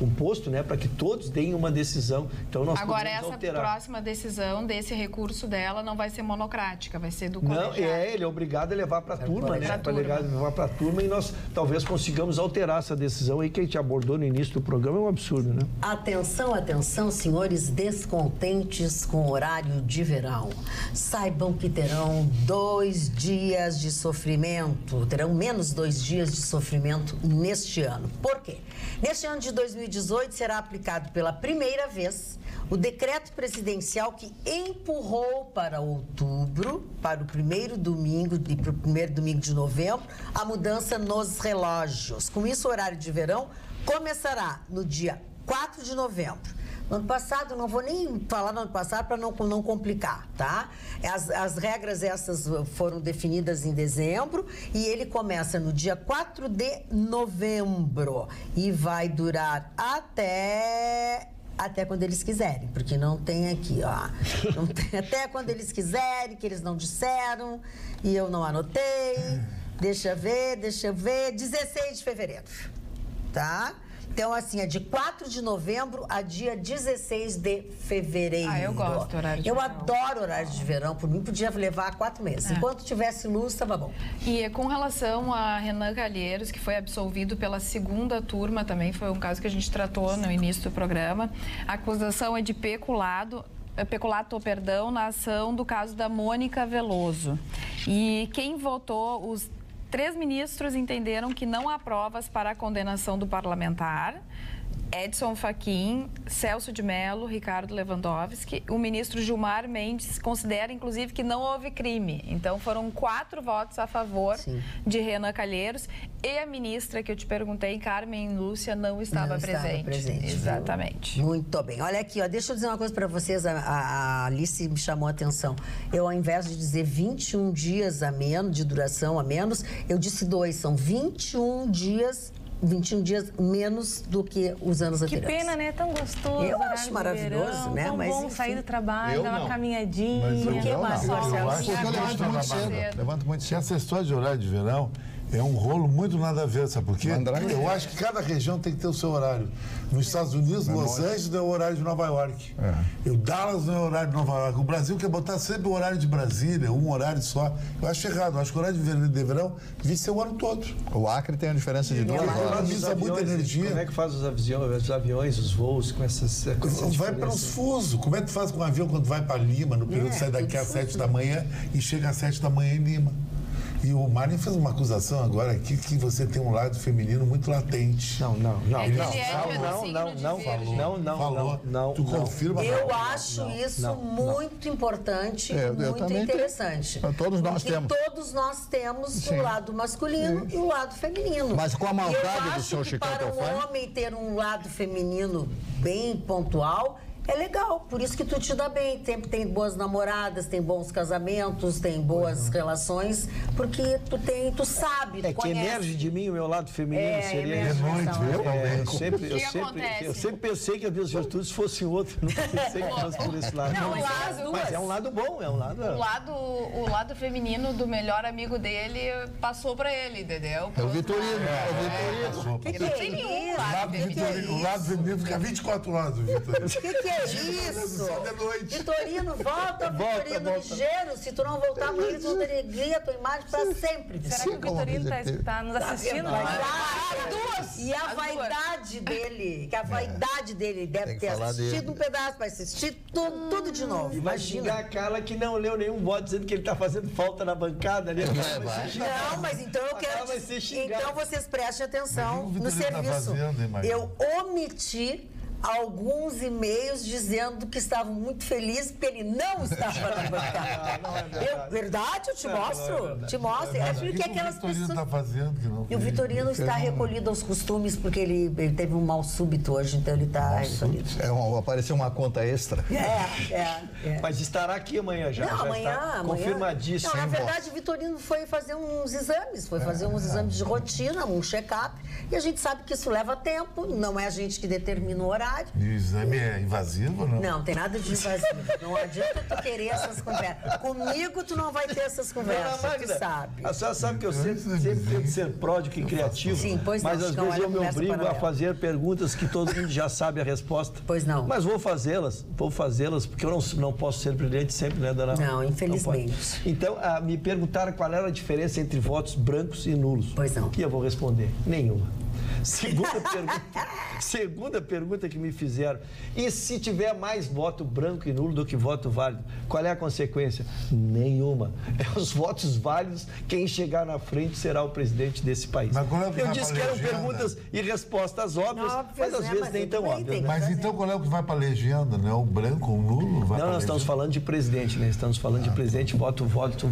um posto, né, para que todos deem uma decisão. Então nós agora essa alterar. Próxima decisão desse recurso dela não vai ser monocrática, vai ser do colegiado. Não, ele é obrigado a levar para a turma, né? Para levar para a turma, e nós talvez consigamos alterar essa decisão aí que a gente abordou no início do programa. É um absurdo, né? Atenção, atenção, senhores descontentes com o horário de verão. Saibam que terão 2 dias de sofrimento, terão menos 2 dias de sofrimento neste ano. Por quê? Neste ano de 2018 será aplicado pela primeira vez o decreto presidencial que empurrou para outubro, para o primeiro domingo de novembro, a mudança nos relógios. Com isso, o horário de verão começará no dia 4 de novembro. No ano passado, não vou nem falar no ano passado para não complicar, tá? As regras essas foram definidas em dezembro e ele começa no dia 4 de novembro e vai durar até quando eles quiserem, porque não tem aqui, ó. Não tem, até quando eles quiserem, que eles não disseram e eu não anotei. Deixa eu ver, 16 de fevereiro, tá? Então, assim, é de 4 de novembro a dia 16 de fevereiro. Eu gosto do horário de verão. Eu adoro horário de verão. Por mim, podia levar 4 meses. Enquanto tivesse luz, estava bom. E com relação a Renan Calheiros, que foi absolvido pela segunda turma, também foi um caso que a gente tratou no início do programa. A acusação é de peculado. na ação do caso da Mônica Veloso. E quem votou, os 3 ministros entenderam que não há provas para a condenação do parlamentar. Edson Fachin, Celso de Mello, Ricardo Lewandowski. O ministro Gilmar Mendes considera, inclusive, que não houve crime. Então, foram 4 votos a favor de Renan Calheiros. E a ministra que eu te perguntei, Carmen Lúcia, não estava presente. Exatamente. Muito bem. Olha aqui, ó, deixa eu dizer uma coisa para vocês. A Alice me chamou a atenção. Eu, ao invés de dizer 21 dias a menos, de duração a menos, eu disse 2. São 21 dias menos do que os anos anteriores. Que pena, né? Tão gostoso. Eu acho maravilhoso, verão, né? Tão mas bom sair do trabalho, dar uma caminhadinha. Por que, Marcelo? Eu levanto muito cedo. Essa história de horário de verão é um rolo muito nada a ver, sabe por quê? Eu acho que cada região tem que ter o seu horário. Nos Estados Unidos, Los Angeles é o horário de Nova York. O Dallas não é o horário de Nova York. O Brasil quer botar sempre o horário de Brasília, um horário só. Eu acho errado. Eu acho que o horário de verão devia ser o ano todo. O Acre tem a diferença de 2 horas. Usa muita energia. Como é que faz os aviões, os voos com essas vai para os fusos. Como é que tu faz com um avião quando vai para Lima, no período sai daqui às 7 da manhã e chega às 7 da manhã em Lima? E o Mário fez uma acusação agora aqui que você tem um lado feminino muito latente. Não. Falou. Tu confirma? Eu acho isso muito importante, muito interessante. Todos nós temos. Todos nós temos o lado masculino e o lado feminino. Mas com a maldade do seu Chicão para um homem ter um lado feminino bem pontual, é legal, por isso que tu te dá bem. Tem boas namoradas, tem bons casamentos, tem boas relações, porque tu sabe, tu conhece. Que emerge de mim o meu lado feminino seria isso. Eu sempre pensei que as minhas virtudes fossem outras, nunca pensei que fosse por esse lado. Mas é um lado bom, é um lado... O lado feminino do melhor amigo dele passou pra ele, entendeu? É o Vitorino. O lado feminino fica 24 horas, o Vitorino. O que é isso? Vitorino, volta, Vitorino, ligeiro. Se tu não voltar com ele, tu não teria a tua imagem pra sempre. Será que o Vitorino tá nos assistindo? E a vaidade dele, deve ter assistido um pedaço, vai assistir tudo de novo. E vai xingar a Carla que não leu nenhum voto dizendo que ele tá fazendo falta na bancada. Né? Não, mas então eu quero... Então vocês prestem atenção no serviço. Eu omiti alguns e-mails dizendo que estavam muito felizes porque ele não estava na bancada. Verdade, eu te mostro. Te mostro. É porque aquelas pessoas... O Vitorino está fazendo que não. E o Vitorino está recolhido aos costumes porque ele teve um mal súbito hoje, então ele está recolhido. Apareceu uma conta extra. Mas estará aqui amanhã já. Não, amanhã. Confirmadíssimo. Não, na verdade, o Vitorino foi fazer uns exames, exames de rotina, um check-up. E a gente sabe que isso leva tempo, não é a gente que determina o horário. E o exame é invasivo ou não? Não, tem nada de invasivo. Não adianta tu querer essas conversas. Comigo tu não vai ter essas conversas, tu sabe. A senhora sabe que eu sempre tento ser pródigo e criativo. Sim, pois não. Mas às vezes eu me obrigo a fazer perguntas que todo mundo já sabe a resposta. Pois não. Mas vou fazê-las, porque eu não posso ser brilhante sempre, né, dona? Não, infelizmente. Então, me perguntaram qual era a diferença entre votos brancos e nulos. Pois não. E eu vou responder: nenhuma. Segunda pergunta que me fizeram: e se tiver mais voto branco e nulo do que voto válido, qual é a consequência? Nenhuma. É os votos válidos, quem chegar na frente será o presidente desse país. Eu disse que eram perguntas e respostas óbvias, mas às vezes nem tão óbvias. Mas então qual é o que vai para a legenda, né? O branco, o nulo? Não, nós estamos falando de presidente, né? Estamos falando de presidente, voto válido.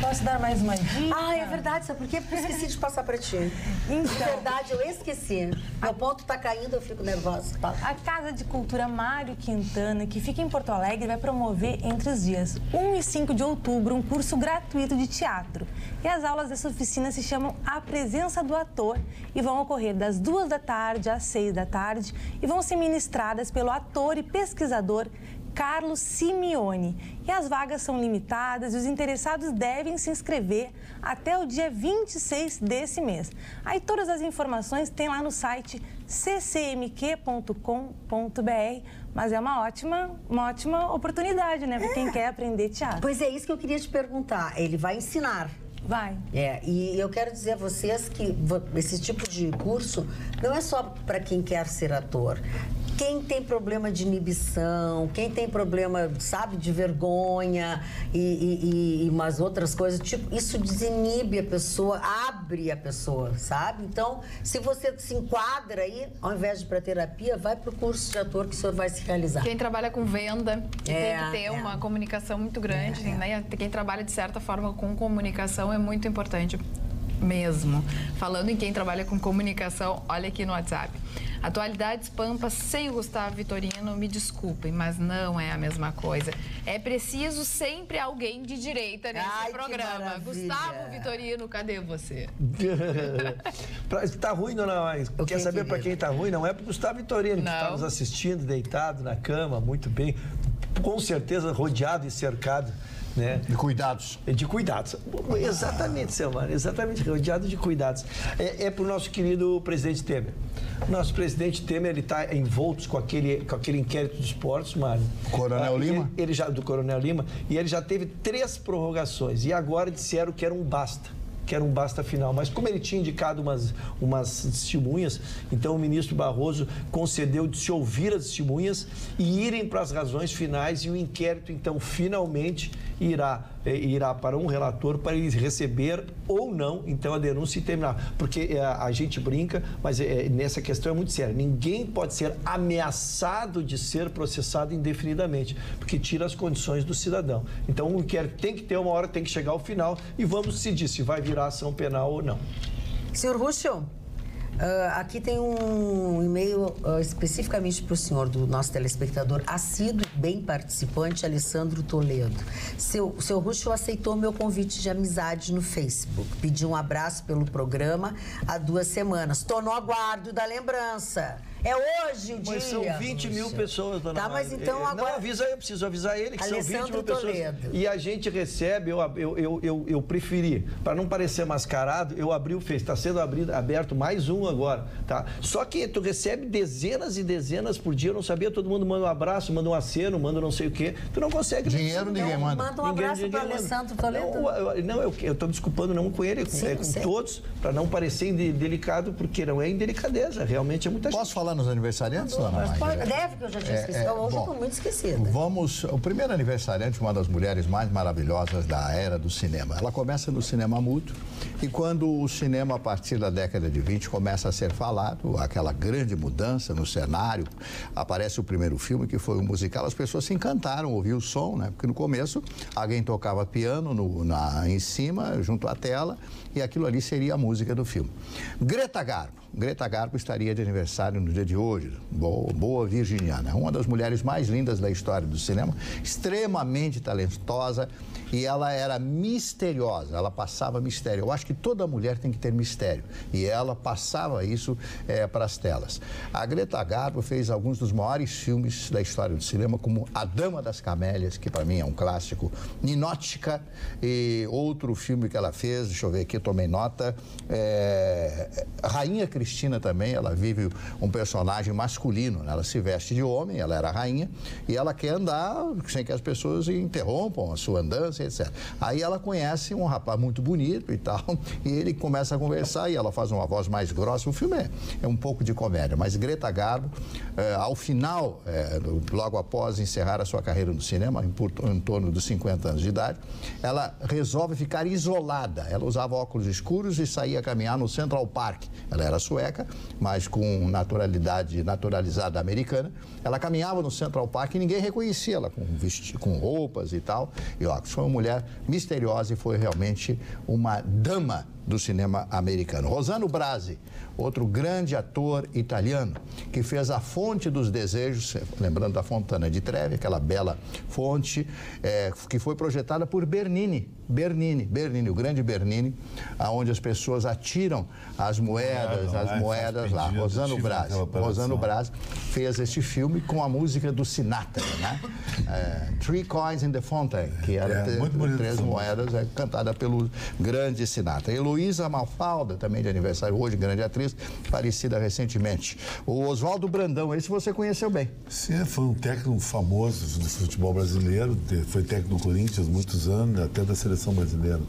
Posso dar mais uma dica? É verdade, sabe por quê? Porque eu esqueci de passar pra ti. Então, verdade, eu esqueci. Meu ponto tá caindo, eu fico nervosa. A Casa de Cultura Mário Quintana, que fica em Porto Alegre, vai promover entre os dias 1 e 5 de outubro um curso gratuito de teatro. E as aulas dessa oficina se chamam A Presença do Ator e vão ocorrer das 2 da tarde às 6 da tarde e vão ser ministradas pelo ator e pesquisador Carlos Simeone. E as vagas são limitadas e os interessados devem se inscrever até o dia 26 desse mês. Aí todas as informações tem lá no site ccmq.com.br, mas é uma ótima oportunidade, né, para quem quer aprender teatro. Pois é, isso que eu queria te perguntar. Ele vai ensinar? Vai. E eu quero dizer a vocês que esse tipo de curso não é só para quem quer ser ator. quem tem problema de inibição, quem tem problema, sabe, de vergonha e umas outras coisas, tipo, isso desinibe a pessoa, abre a pessoa, sabe? Então, se você se enquadra aí, ao invés de ir para terapia, vai para o curso de ator que o senhor vai se realizar. Quem trabalha com venda tem que ter uma comunicação muito grande, né? Quem trabalha de certa forma com comunicação é muito importante mesmo. Falando em quem trabalha com comunicação, olha aqui no WhatsApp. Atualidades Pampa sem o Gustavo Vitorino, me desculpem, mas não é a mesma coisa. É preciso sempre alguém de direita nesse programa. Gustavo Vitorino, cadê você? Tá ruim, dona Maia? Quer saber para quem tá ruim? Não é pro Gustavo Vitorino, que está nos assistindo, deitado na cama, muito bem, com certeza rodeado e cercado, né? De cuidados. De cuidados. Exatamente, Selmar, exatamente, rodeado de cuidados. É pro nosso querido presidente Temer. Nosso presidente Temer, ele está envolto com aquele inquérito dos portos, Mário. Coronel Lima? Do Coronel Lima, e ele já teve 3 prorrogações, e agora disseram que era um basta. Que era um basta final. Mas como ele tinha indicado umas testemunhas, então o ministro Barroso concedeu de se ouvir as testemunhas e irem para as razões finais, e o inquérito, então, finalmente irá para um relator para ele receber ou não, então, a denúncia e terminar. Porque a gente brinca, mas nessa questão é muito séria. Ninguém pode ser ameaçado de ser processado indefinidamente, porque tira as condições do cidadão. Então, o inquérito tem que ter uma hora, tem que chegar ao final, e vamos decidir se vai virar ação penal ou não. Senhor Ruschel, aqui tem um e-mail especificamente para o senhor, do nosso telespectador assíduo e bem participante, Alessandro Toledo. Seu Ruschel aceitou meu convite de amizade no Facebook. Pediu um abraço pelo programa há 2 semanas. Estou no aguardo da lembrança. É hoje o dia. Mas são 20 mil pessoas, dona Maria. Tá, mas então agora... Não, avisa aí, eu preciso avisar ele que Alessandro são 20 mil pessoas. Toledo. E a gente recebe, eu preferi, para não parecer mascarado, eu abri o Face, está sendo aberto mais um agora, tá? Só que tu recebe dezenas e dezenas por dia, eu não sabia, todo mundo manda um abraço, manda um aceno, manda não sei o quê, tu não consegue... Dinheiro ninguém manda. Manda um abraço para Alessandro Toledo. Não, eu estou desculpando não com ele, com todos, para não parecer indelicado, porque não é indelicadeza, realmente é muita gente. Posso falar nos aniversariantes? Deve, que eu já tinha esquecido. Hoje eu estou muito esquecida. O primeiro aniversariante, uma das mulheres mais maravilhosas da era do cinema. Ela começa no cinema mudo, e quando o cinema, a partir da década de 20, começa a ser falado, aquela grande mudança no cenário, aparece o primeiro filme, que foi um musical, as pessoas se encantaram, ouviram o som, né? Porque no começo, alguém tocava piano em cima, junto à tela, e aquilo ali seria a música do filme. Greta Garbo estaria de aniversário no dia de hoje, boa virginiana, uma das mulheres mais lindas da história do cinema, extremamente talentosa, e ela era misteriosa, ela passava mistério. Eu acho que toda mulher tem que ter mistério, e ela passava isso para as telas. A Greta Garbo fez alguns dos maiores filmes da história do cinema, como A Dama das Camélias, que para mim é um clássico, Ninótica, e outro filme que ela fez, deixa eu ver aqui, tomei nota, Rainha Cristina também, ela vive um personagem masculino, né? Ela se veste de homem, ela era rainha, e ela quer andar sem que as pessoas interrompam a sua andança, etc. Aí ela conhece um rapaz muito bonito e tal, e ele começa a conversar e ela faz uma voz mais grossa. O filme é um pouco de comédia, mas Greta Garbo, ao final, logo após encerrar a sua carreira no cinema, em torno dos 50 anos de idade, ela resolve ficar isolada. Ela usava óculos escuros e saía caminhar no Central Park. Ela era sueca, mas com naturalizada americana. Ela caminhava no Central Park e ninguém reconhecia ela com roupas e tal. E ó, foi uma mulher misteriosa e foi realmente uma dama do cinema americano. Rossano Brasi, outro grande ator italiano, que fez A Fonte dos Desejos, lembrando da Fontana di Trevi, aquela bela fonte, que foi projetada por Bernini, o grande Bernini, aonde as pessoas atiram as moedas lá. Rossano Brasi fez este filme com a música do Sinatra, né? Three Coins in the Fountain, que era 3 moedas, cantada pelo grande Sinatra. Luísa Mafalda, também de aniversário hoje, grande atriz, falecida recentemente. O Oswaldo Brandão, esse você conheceu bem. Sim, foi um técnico famoso do futebol brasileiro, foi técnico do Corinthians muitos anos, até da seleção brasileira.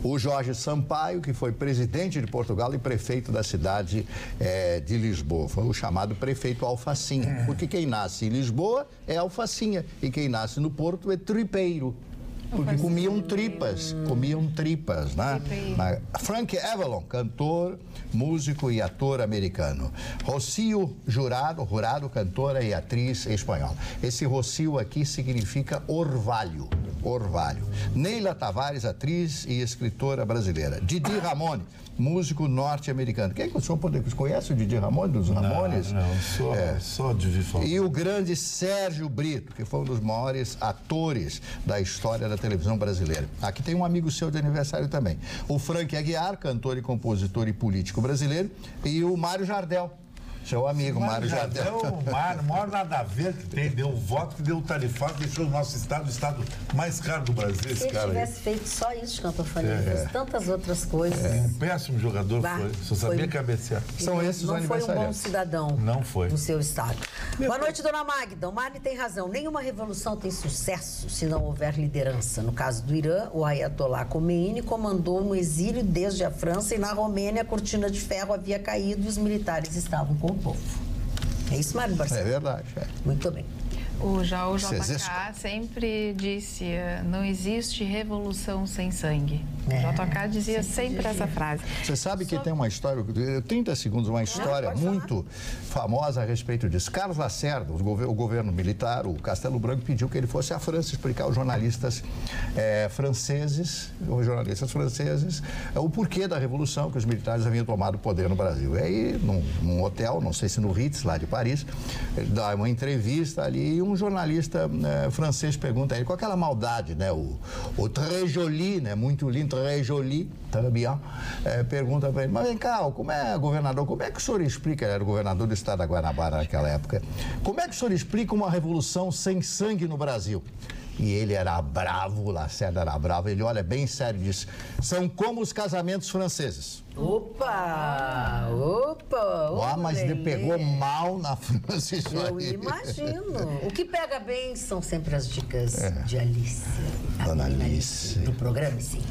O Jorge Sampaio, que foi presidente de Portugal e prefeito da cidade de Lisboa. Foi o chamado prefeito alfacinha, porque quem nasce em Lisboa é alfacinha e quem nasce no Porto é tripeiro. Porque comiam tripas, né? Frank Avalon, cantor, músico e ator americano. Rocío Jurado, cantora e atriz espanhola. Esse Rocío aqui significa orvalho. Neila Tavares, atriz e escritora brasileira. Didi Ramone, músico norte-americano. Quem é que o senhor conhece o Didi Ramone, dos Ramones? Não, só de vir falar. E o grande Sérgio Brito, que foi um dos maiores atores da história da televisão brasileira. Aqui tem um amigo seu de aniversário também. O Frank Aguiar, cantor e compositor e político brasileiro. E o Mário Jardel, seu amigo Mário Jardel. O maior nada a ver que tem, deu um voto que deu um tarifado, deixou o nosso estado o estado mais caro do Brasil, esse cara aí. Se ele tivesse feito só isso, Cantofaninha, fez tantas outras coisas. Um péssimo jogador foi, só sabia cabecear. São esses os aniversariantes. Não foi um bom cidadão. Não foi. No seu estado. Boa noite, dona Magda. O Mari tem razão. Nenhuma revolução tem sucesso se não houver liderança. No caso do Irã, o Ayatollah Khomeini comandou no exílio desde a França e na Romênia a cortina de ferro havia caído e os militares estavam com o povo. É isso, Mário Barcelos? É verdade. Muito bem. O JK sempre disse, não existe revolução sem sangue. O JK dizia sempre essa frase. Você sabe que tem uma história, 30 segundos, uma história muito famosa a respeito disso. Carlos Lacerda, o governo militar, o Castelo Branco, pediu que ele fosse à França explicar aos jornalistas franceses, o porquê da revolução, que os militares haviam tomado o poder no Brasil. E aí, num hotel, não sei se no Ritz, lá de Paris, ele dá uma entrevista ali e um jornalista francês pergunta a ele com aquela maldade, né? O très joli, né? Muito lindo, très joli, très bien, pergunta para ele, mas vem cá, como é governador, como é que o senhor explica, ele era o governador do estado da Guanabara naquela época, como é que o senhor explica uma revolução sem sangue no Brasil? E ele era bravo, Lacerda era bravo, ele olha bem sério e diz, são como os casamentos franceses. Opa! Mas ele pegou mal na França isso Eu aí. imagino. O que pega bem são sempre as dicas de Alice. Dona Alice. Do programa, sim.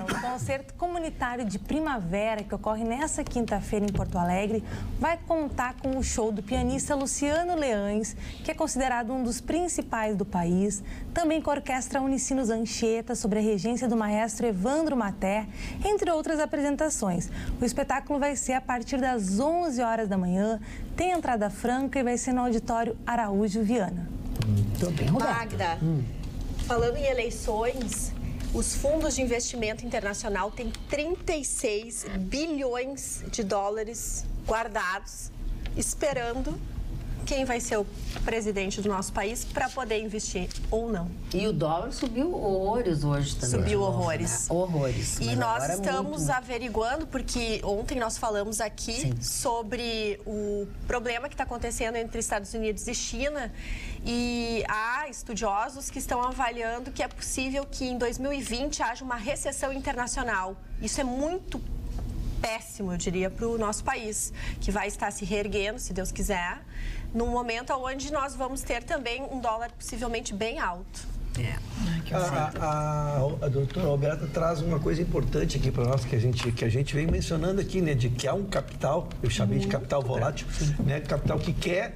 O concerto comunitário de primavera, que ocorre nessa quinta-feira em Porto Alegre, vai contar com o show do pianista Luciano Leães, que é considerado um dos principais do país, também com a Orquestra Unicinos Anchieta, sob a regência do maestro Evandro Mater, entre outras apresentações. O espetáculo vai ser a partir das 11 horas da manhã, tem entrada franca e vai ser no Auditório Araújo Viana. Muito bem, Roberto. Magda, falando em eleições, os fundos de investimento internacional têm 36 bilhões de dólares guardados, esperando quem vai ser o presidente do nosso país para poder investir ou não. E o dólar subiu horrores hoje também. Subiu horrores. Horrores. E nós estamos averiguando, porque ontem nós falamos aqui sobre o problema que está acontecendo entre Estados Unidos e China. E há estudiosos que estão avaliando que é possível que em 2020 haja uma recessão internacional. Isso é muito péssimo, eu diria, para o nosso país, que vai estar se reerguendo, se Deus quiser, num momento onde nós vamos ter também um dólar possivelmente bem alto. A doutora Roberta traz uma coisa importante aqui para nós, que a gente vem mencionando aqui, né? De que há um capital, eu chamei de capital volátil, né? Capital que quer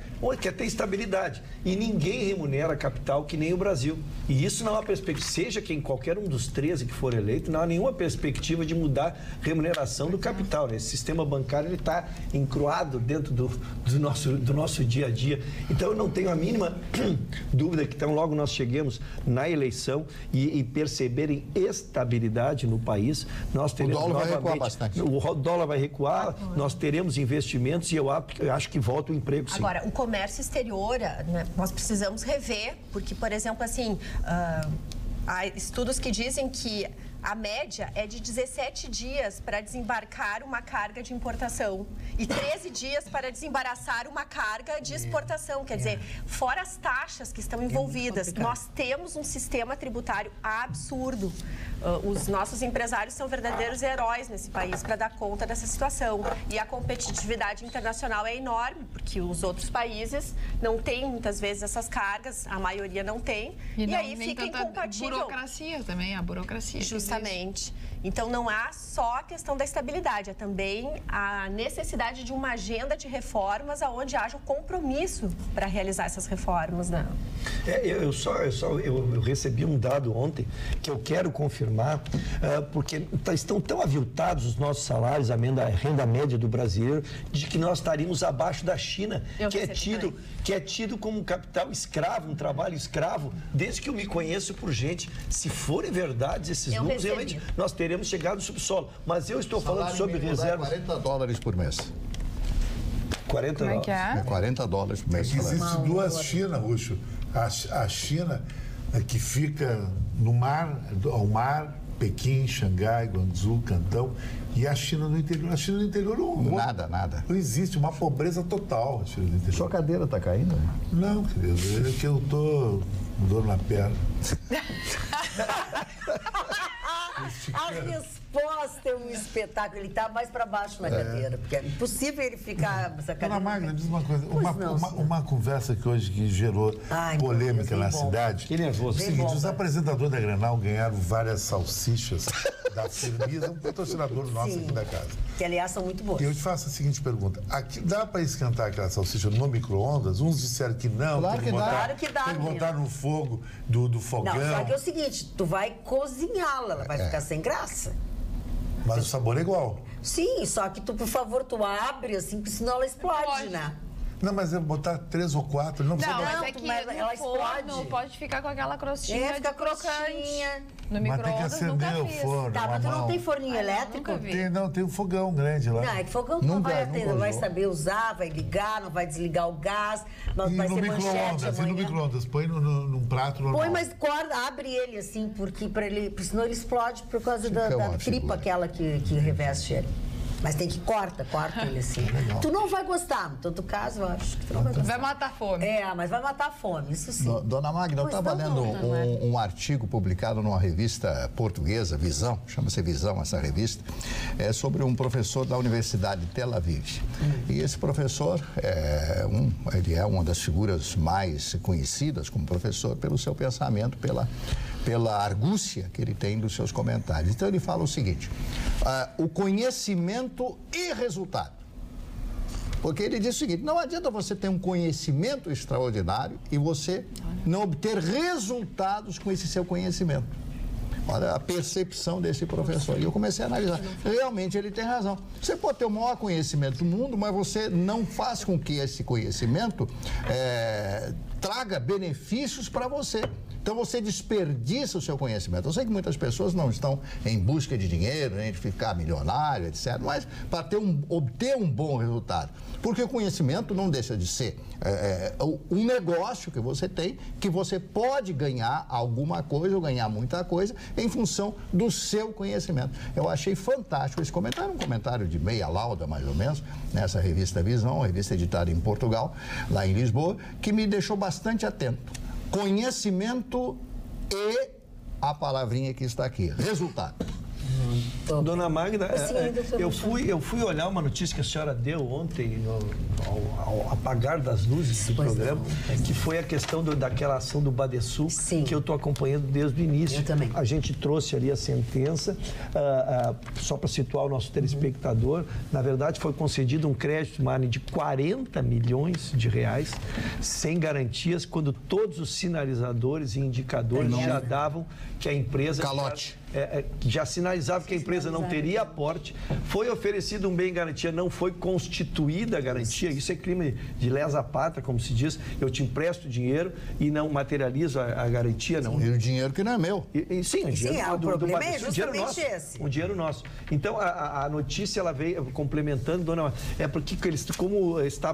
ter estabilidade. E ninguém remunera capital que nem o Brasil. E isso não há perspectiva, seja qualquer um dos 13 que for eleito, não há nenhuma perspectiva de mudar a remuneração do capital, né? Esse sistema bancário, ele está encruado dentro do nosso dia a dia. Então, eu não tenho a mínima dúvida que então logo nós cheguemos na eleição e perceberem estabilidade no país, nós teremos o dólar vai recuar bastante. O dólar vai recuar, nós teremos investimentos e eu acho que volta o emprego, sim. Agora, o comércio exterior, né, nós precisamos rever, porque, por exemplo, assim, há estudos que dizem que A média é de 17 dias para desembarcar uma carga de importação e 13 dias para desembaraçar uma carga de exportação. Quer dizer, fora as taxas que estão envolvidas, nós temos um sistema tributário absurdo. Os nossos empresários são verdadeiros heróis nesse país para dar conta dessa situação. E a competitividade internacional é enorme, porque os outros países não têm muitas vezes essas cargas, a maioria não tem, e aí fica incompatível. Burocracia também, a burocracia. Justamente. Então, não há só a questão da estabilidade, é também a necessidade de uma agenda de reformas onde haja o compromisso para realizar essas reformas, né? Eu recebi um dado ontem que eu quero confirmar, porque estão tão aviltados os nossos salários, a renda média do brasileiro, de que nós estaríamos abaixo da China, que é tido como um capital escravo, um trabalho escravo, desde que eu me conheço por gente. Se forem verdades esses números, realmente nós teremos chegado no subsolo. Mas eu estou falando sobre reservas. $40 por mês. 40 Como é que é? É $40 por mês. Existem duas Chinas, Ruxo. A China que fica no mar, ao mar, Pequim, Xangai, Guangzhou, Cantão, e a China no interior. A China no interior nada. Não existe, uma pobreza total a China no interior. Sua cadeira está caindo? Né? Não, querido, é que eu tô com dor na perna. A resposta é um espetáculo. Ele está mais para baixo na cadeira, porque é impossível ele ficar essa cadeira. Dona Magda, diz uma coisa. Uma conversa que hoje gerou polêmica na cidade. Que nervoso. É o seguinte, os apresentadores da Grenal ganharam várias salsichas da Firmeza, um patrocinador nosso aqui da casa. Que, aliás, são muito boas. E eu te faço a seguinte pergunta. Aqui, dá para esquentar aquela salsicha no micro-ondas? Uns disseram que não. Claro que dá. Claro que dá. Tem que botar no fogo do fogão. Não, só que é o seguinte, tu vai cozinhá-la, ela vai ficar sem graça. Mas o sabor é igual. Sim, só que tu, por favor, tu abre assim, porque senão ela explode, né? Não, mas é botar 3 ou 4, não precisa... Não, mas Não, é que mas ela no forno explode. pode ficar com aquela crostinha Fica de crocante. crocante. No Mas tem que micro-ondas nunca acender o fiz. forno. Tá, mas tu não mão. tem forninho elétrico? nunca vi. Tem um fogão grande lá. Não, é que fogão tu não Nunca, vai nunca atender, não vai usou. saber usar, vai ligar, não vai desligar o gás, não E vai no ser manchete micro-ondas, amanhã. põe num prato normal. Põe, mas abre ele assim, porque senão ele explode por causa da uma tripa figura. aquela que reveste ele. Mas tem que corta ele assim. Tu não vai gostar, no todo caso, eu acho que tu não vai gostar. Vai matar a fome. Mas vai matar a fome, isso sim. Dona Magda, eu Pois estava não, lendo dona Magda. um artigo publicado numa revista portuguesa, Visão, chama-se Visão essa revista, sobre um professor da Universidade de Tel Aviv. E esse professor, ele é uma das figuras mais conhecidas como professor pelo seu pensamento, pela argúcia que ele tem dos seus comentários. Então ele fala o seguinte, o conhecimento e resultado. Porque ele diz o seguinte, não adianta você ter um conhecimento extraordinário e você não obter resultados com esse seu conhecimento. Olha a percepção desse professor. E eu comecei a analisar. Realmente ele tem razão. Você pode ter o maior conhecimento do mundo, mas você não faz com que esse conhecimento traga benefícios para você. Então você desperdiça o seu conhecimento. Eu sei que muitas pessoas não estão em busca de dinheiro, nem de ficar milionário, etc. Mas para obter um bom resultado. Porque o conhecimento não deixa de ser um negócio que você tem, que você pode ganhar alguma coisa ou ganhar muita coisa em função do seu conhecimento. Eu achei fantástico esse comentário, um comentário de meia lauda, mais ou menos, nessa revista Visão, uma revista editada em Portugal, lá em Lisboa, que me deixou bastante atento. Conhecimento e a palavrinha que está aqui, resultado. Dona Magda, eu fui olhar uma notícia que a senhora deu ontem, ao apagar das luzes do programa, que foi a questão daquela ação do Badesul, que eu estou acompanhando desde o início. Eu também. A gente trouxe ali a sentença, só para situar o nosso telespectador, na verdade foi concedido um crédito, Mari, de 40 milhões de reais, sem garantias, quando todos os sinalizadores e indicadores já davam que a empresa... Calote. Já sinalizava que a empresa não teria aporte, foi oferecido um bem em garantia, não foi constituída a garantia, isso é crime de lesa pátria, como se diz, eu te empresto dinheiro e não materializo a garantia, não. E o dinheiro que não é meu. Sim, o dinheiro o problema é um dinheiro nosso, esse. um dinheiro nosso. Então, a notícia, ela veio complementando, dona, porque como está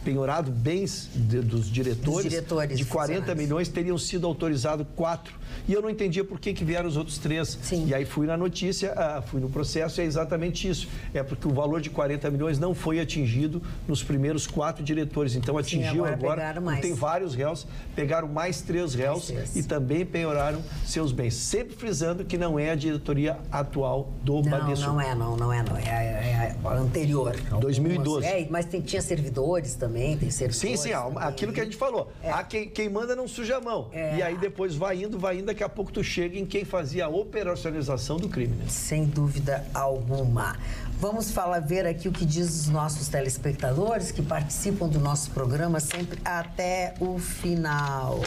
penhorado bens dos diretores de 40 milhões, teriam sido autorizados 4. E eu não entendia por que vieram os outros 3. milhões. Sim. E aí fui na notícia, fui no processo, é exatamente isso. É porque o valor de 40 milhões não foi atingido nos primeiros 4 diretores. Então atingiu agora tem vários réus, pegaram mais 3 réus e também penhoraram seus bens. Sempre frisando que não é a diretoria atual do Banesul. Não é. É a anterior. 2012. Mas tinha servidores também, tem servidores. Sim, aquilo que a gente falou. Quem manda não suja a mão. E aí depois vai indo, daqui a pouco tu chega em quem fazia a operacionalização do crime, né? Sem dúvida alguma. Vamos ver aqui o que diz os nossos telespectadores que participam do nosso programa sempre até o final.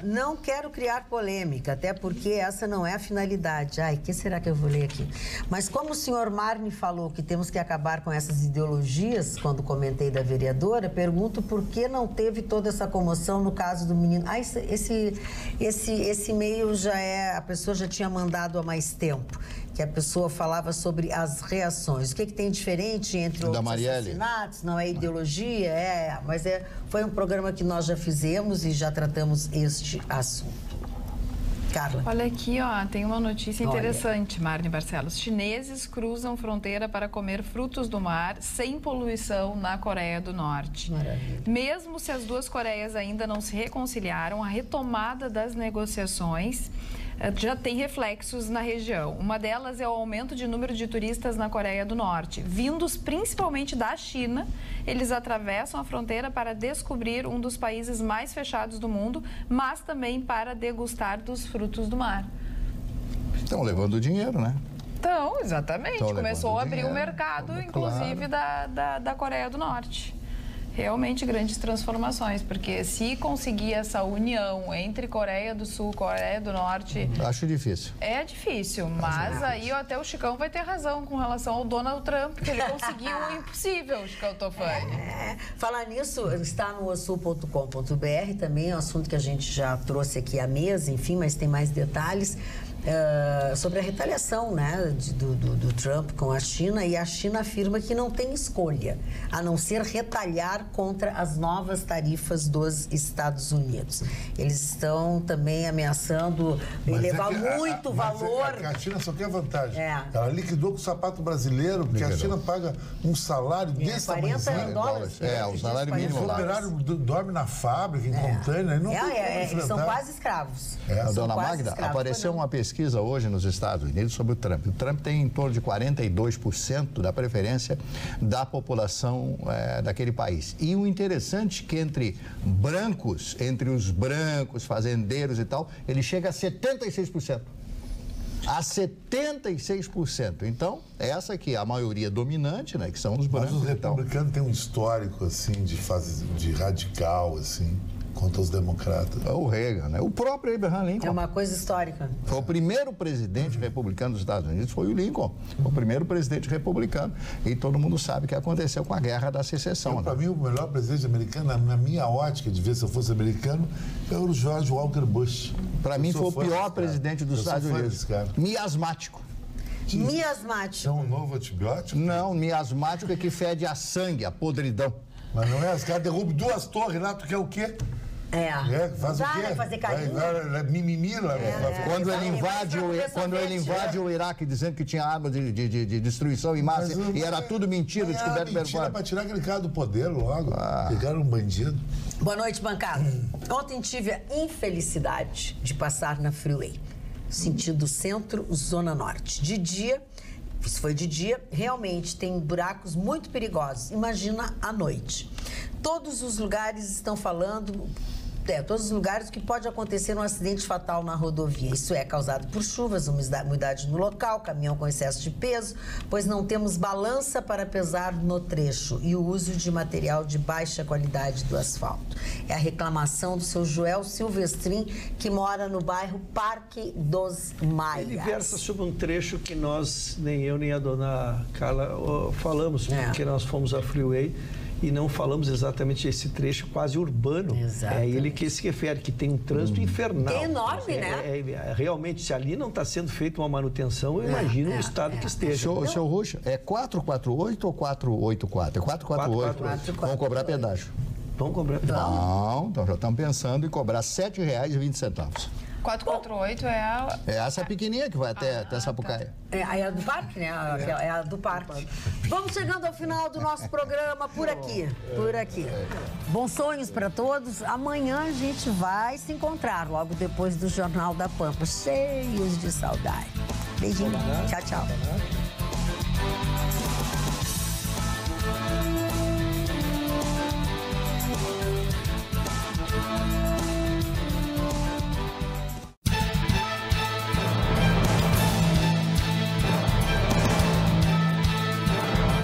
Não quero criar polêmica, até porque essa não é a finalidade. Ai, que será que eu vou ler aqui? Mas como o senhor Marne falou que temos que acabar com essas ideologias, quando comentei da vereadora, pergunto por que não teve toda essa comoção no caso do menino. Esse e-mail a pessoa já tinha mandado há mais tempo, que a pessoa falava sobre as reações. O que tem diferente entre os assassinatos? Não é ideologia? Mas foi um programa que nós já fizemos e já tratamos este assunto. Carla. Olha aqui, tem uma notícia interessante, Marne Barcelos. Chineses cruzam fronteira para comer frutos do mar sem poluição na Coreia do Norte. Maravilha. Mesmo se as duas Coreias ainda não se reconciliaram, a retomada das negociações já tem reflexos na região. Uma delas é o aumento de número de turistas na Coreia do Norte, vindos principalmente da China. Eles atravessam a fronteira para descobrir um dos países mais fechados do mundo, mas também para degustar dos frutos do mar. Estão levando dinheiro, né? Então, exatamente. Começou a abrir o mercado, inclusive, da Coreia do Norte. Realmente grandes transformações, porque se conseguir essa união entre Coreia do Sul e Coreia do Norte... Acho difícil. É difícil, mas aí até o Chicão vai ter razão com relação ao Donald Trump, que ele conseguiu o impossível, Chicão Tofani. Falar nisso, está no osul.com.br, também é um assunto que a gente já trouxe aqui à mesa, enfim, mas tem mais detalhes. Sobre a retaliação, né, do Trump com a China, e a China afirma que não tem escolha a não ser retalhar contra as novas tarifas dos Estados Unidos. Eles estão também ameaçando elevar muito valor. A China só quer vantagem. Ela liquidou com o sapato brasileiro, porque a China paga um salário desse tamanho. $40. O salário mínimo lá. O operário dorme na fábrica, em container, não tem como são quase escravos. Dona Magda, apareceu uma pesquisa hoje nos Estados Unidos sobre o Trump. O Trump tem em torno de 42% da preferência da população daquele país. E o interessante é que entre os brancos, fazendeiros e tal, ele chega a 76%. A 76%. Então, essa aqui é a maioria dominante, né? Que são os brancos. Mas os republicanos têm um histórico, assim, de radical, assim, contra os democratas. O Reagan, né? O próprio Abraham Lincoln. É uma coisa histórica. Foi o primeiro presidente republicano dos Estados Unidos, foi o Lincoln. Foi o primeiro presidente republicano. E todo mundo sabe o que aconteceu com a Guerra da Secessão. Para mim, o melhor presidente americano, na minha ótica de ver se eu fosse americano, é o George Walker Bush. Para mim, foi o pior presidente dos Estados Unidos. Miasmático. Miasmático. É um novo antibiótico? Não, miasmático é que fede a sangue, a podridão. Mas não é, os caras derrubam 2 torres lá, tu quer o quê? Faz o quê? Fazer carinho. Mimimi lá. Quando ele invade o Iraque dizendo que tinha arma de destruição em massa e era tudo mentira, descoberto pelo mentira para tirar aquele cara do poder logo. Pegaram um bandido. Boa noite, bancada. Ontem tive a infelicidade de passar na Freeway, sentido centro, zona norte. De dia, isso foi de dia, realmente tem buracos muito perigosos. Imagina à noite. Todos os lugares estão falando... todos os lugares que pode acontecer um acidente fatal na rodovia. Isso é causado por chuvas, umidade no local, caminhão com excesso de peso, pois não temos balança para pesar no trecho e o uso de material de baixa qualidade do asfalto. É a reclamação do seu Joel Silvestrin, que mora no bairro Parque dos Maias. Ele versa sobre um trecho que nós, nem eu nem a dona Carla, falamos, porque nós fomos à Freeway e não falamos exatamente desse trecho quase urbano. Exatamente. É ele que se refere, que tem um trânsito infernal. É enorme, né? Realmente, se ali não está sendo feita uma manutenção, eu imagino o estado que esteja. Seu Ruxa, é 448 ou 484? É 448. Vão cobrar pedágio. Vamos cobrar. Não, então já estamos pensando em cobrar R$ 7,20. 448 é a... É essa pequenininha que vai até Sapucaia. É a do parque, né? É a do parque. Vamos chegando ao final do nosso programa por aqui. Bons sonhos para todos. Amanhã a gente vai se encontrar logo depois do Jornal da Pampa, cheios de saudade. Beijinho. Tchau, tchau.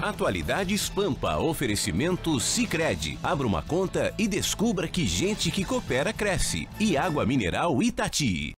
Atualidades Pampa, oferecimento Sicredi. Abra uma conta e descubra que gente que coopera cresce. E água mineral Itati.